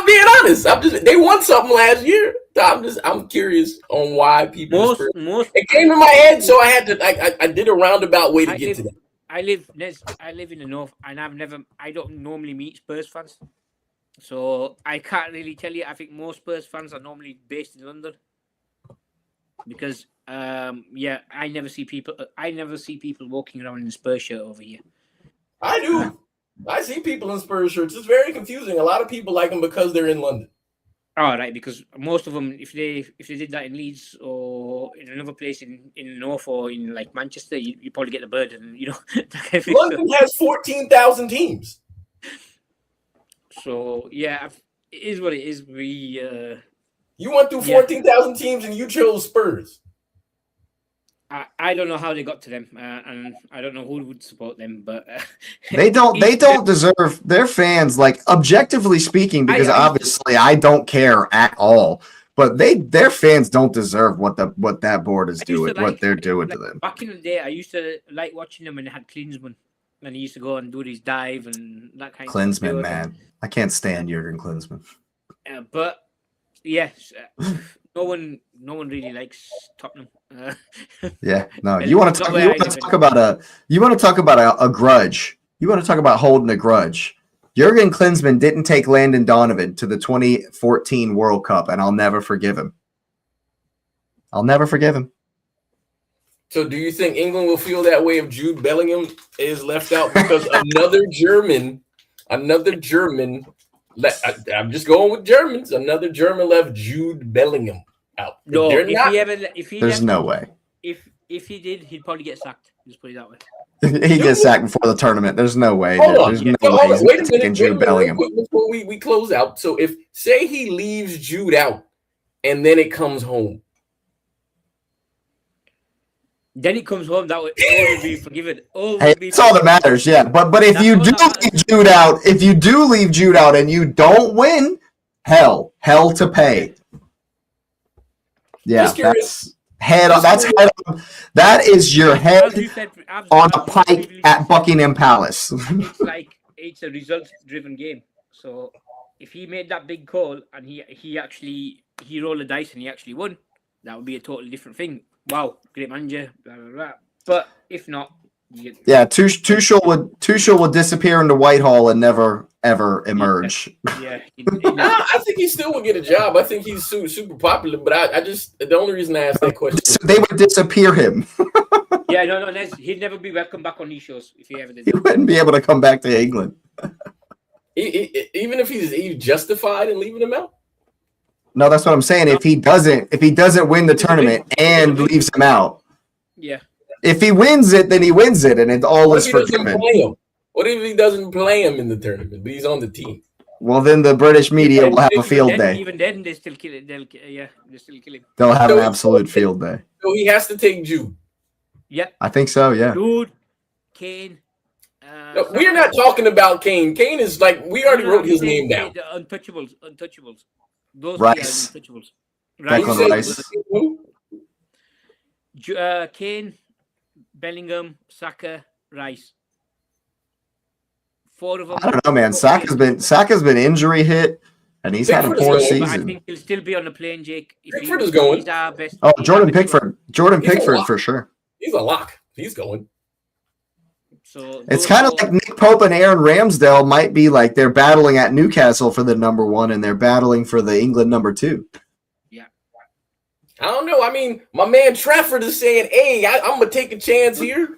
being honest. They won something last year. I'm curious on why people. It came in my head, so I had to. I did a roundabout way to get to that. I live in the north, and I don't normally meet Spurs fans, so I can't really tell you. I think most Spurs fans are normally based in London, because I never see people walking around in a Spurs shirt over here. I do. I see people in Spurs shirts. It's very confusing. A lot of people like them because they're in London. All right, because most of them, if they did that in Leeds or in another place in the north or in like Manchester, you probably get the bird, and you know. London has 14,000 teams. So yeah, it is what it is. You went through 14,000 teams and you chose Spurs. I don't know how they got to them, and I don't know who would support them, but they don't deserve their fans, like, objectively speaking, because obviously I don't care at all, but their fans don't deserve what that board is doing, what they're doing to them. Back in the day, I used to like watching them when they had Klinsmann, and he used to go and do his dive and that kind of stuff. Klinsmann, man, I can't stand Jurgen Klinsmann. But yes. No one really likes Tottenham. Yeah, no. You want to talk about a grudge. You want to talk about holding a grudge. Jurgen Klinsmann didn't take Landon Donovan to the 2014 World Cup, and I'll never forgive him. So do you think England will feel that way if Jude Bellingham is left out because another German, I'm just going with Germans. Another German left Jude Bellingham out. No, there's no way. If he did, he'd probably get sacked. Just put it that way. He gets sacked before the tournament. There's no way. Wait a minute. Jude Bellingham. Before we close out. So if, say, he leaves Jude out and then it comes home. Then it comes home. That would be forgiven. That's all that matters, yeah. But if you do leave Jude out and you don't win, hell to pay. Yeah, that's head on. That is your head on a pike at Buckingham Palace. It's a results-driven game. So if he made that big call and he rolled the dice and he actually won, that would be a totally different thing. Wow, great manager, blah blah blah. But if not, Tuchel would disappear into Whitehall and never ever emerge. Yeah, I think he still would get a job. I think he's super popular. But I just, the only reason I asked that question, they would disappear him. Yeah, no, he'd never be welcome back on these shows if he ever did. He wouldn't be able to come back to England. Even if he's justified in leaving him out. No, that's what I'm saying. If he doesn't win the tournament and leaves him out, Yeah. if he wins it, then he wins it, and it all What is if he doesn't forgiven. play him? What if he doesn't play him in the tournament, but he's on the team? Well, then the British media will have a field day. Even then, they still kill it. They still kill him. They'll have an absolute field day. So he has to take Jude. Yeah. I think so, yeah. Jude, Kane. No, we're not talking about Kane. Kane is like, we already wrote his name down. The untouchables. Those Rice. three are untouchables. Declan Rice. Kane, Bellingham, Saka, Rice. 4 of them. I don't know, man. Saka's been injury hit, and he's had a poor I season. think he'll still be on the plane, Jake. Pickford is going. He's our best. Oh, Jordan Pickford for sure. He's a lock. He's going. So It's kind of like Nick Pope and Aaron Ramsdale might be like they're battling at Newcastle for the number 1, and they're battling for the England number 2. Yeah. I don't know. I mean, my man Trafford is saying, "Hey, I'm gonna take a chance here."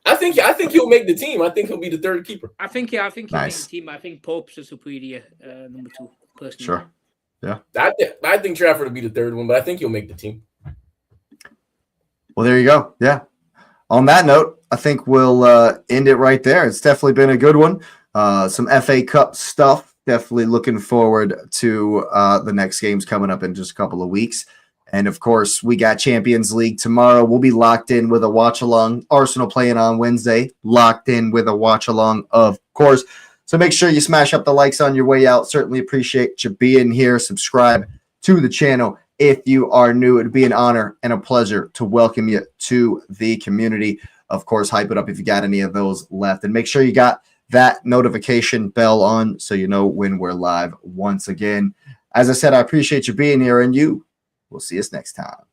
I think he'll make the team. I think he'll be the third keeper. I think he'll Nice. make the team. I think Pope's a superior number 2 personally. Sure. Yeah. I think Trafford will be the third one, but I think he'll make the team. Well, there you go. Yeah. On that note, I think we'll end it right there. It's definitely been a good one. Some FA Cup stuff. Definitely looking forward to the next games coming up in just a couple of weeks. And, of course, we got Champions League tomorrow. We'll be locked in with a watch-along. Arsenal playing on Wednesday. Locked in with a watch-along, of course. So make sure you smash up the likes on your way out. Certainly appreciate you being here. Subscribe to the channel if you are new. It would be an honor and a pleasure to welcome you to the community. Of course, hype it up if you got any of those left. And make sure you got that notification bell on so you know when we're live once again. As I said, I appreciate you being here, and we'll see us next time.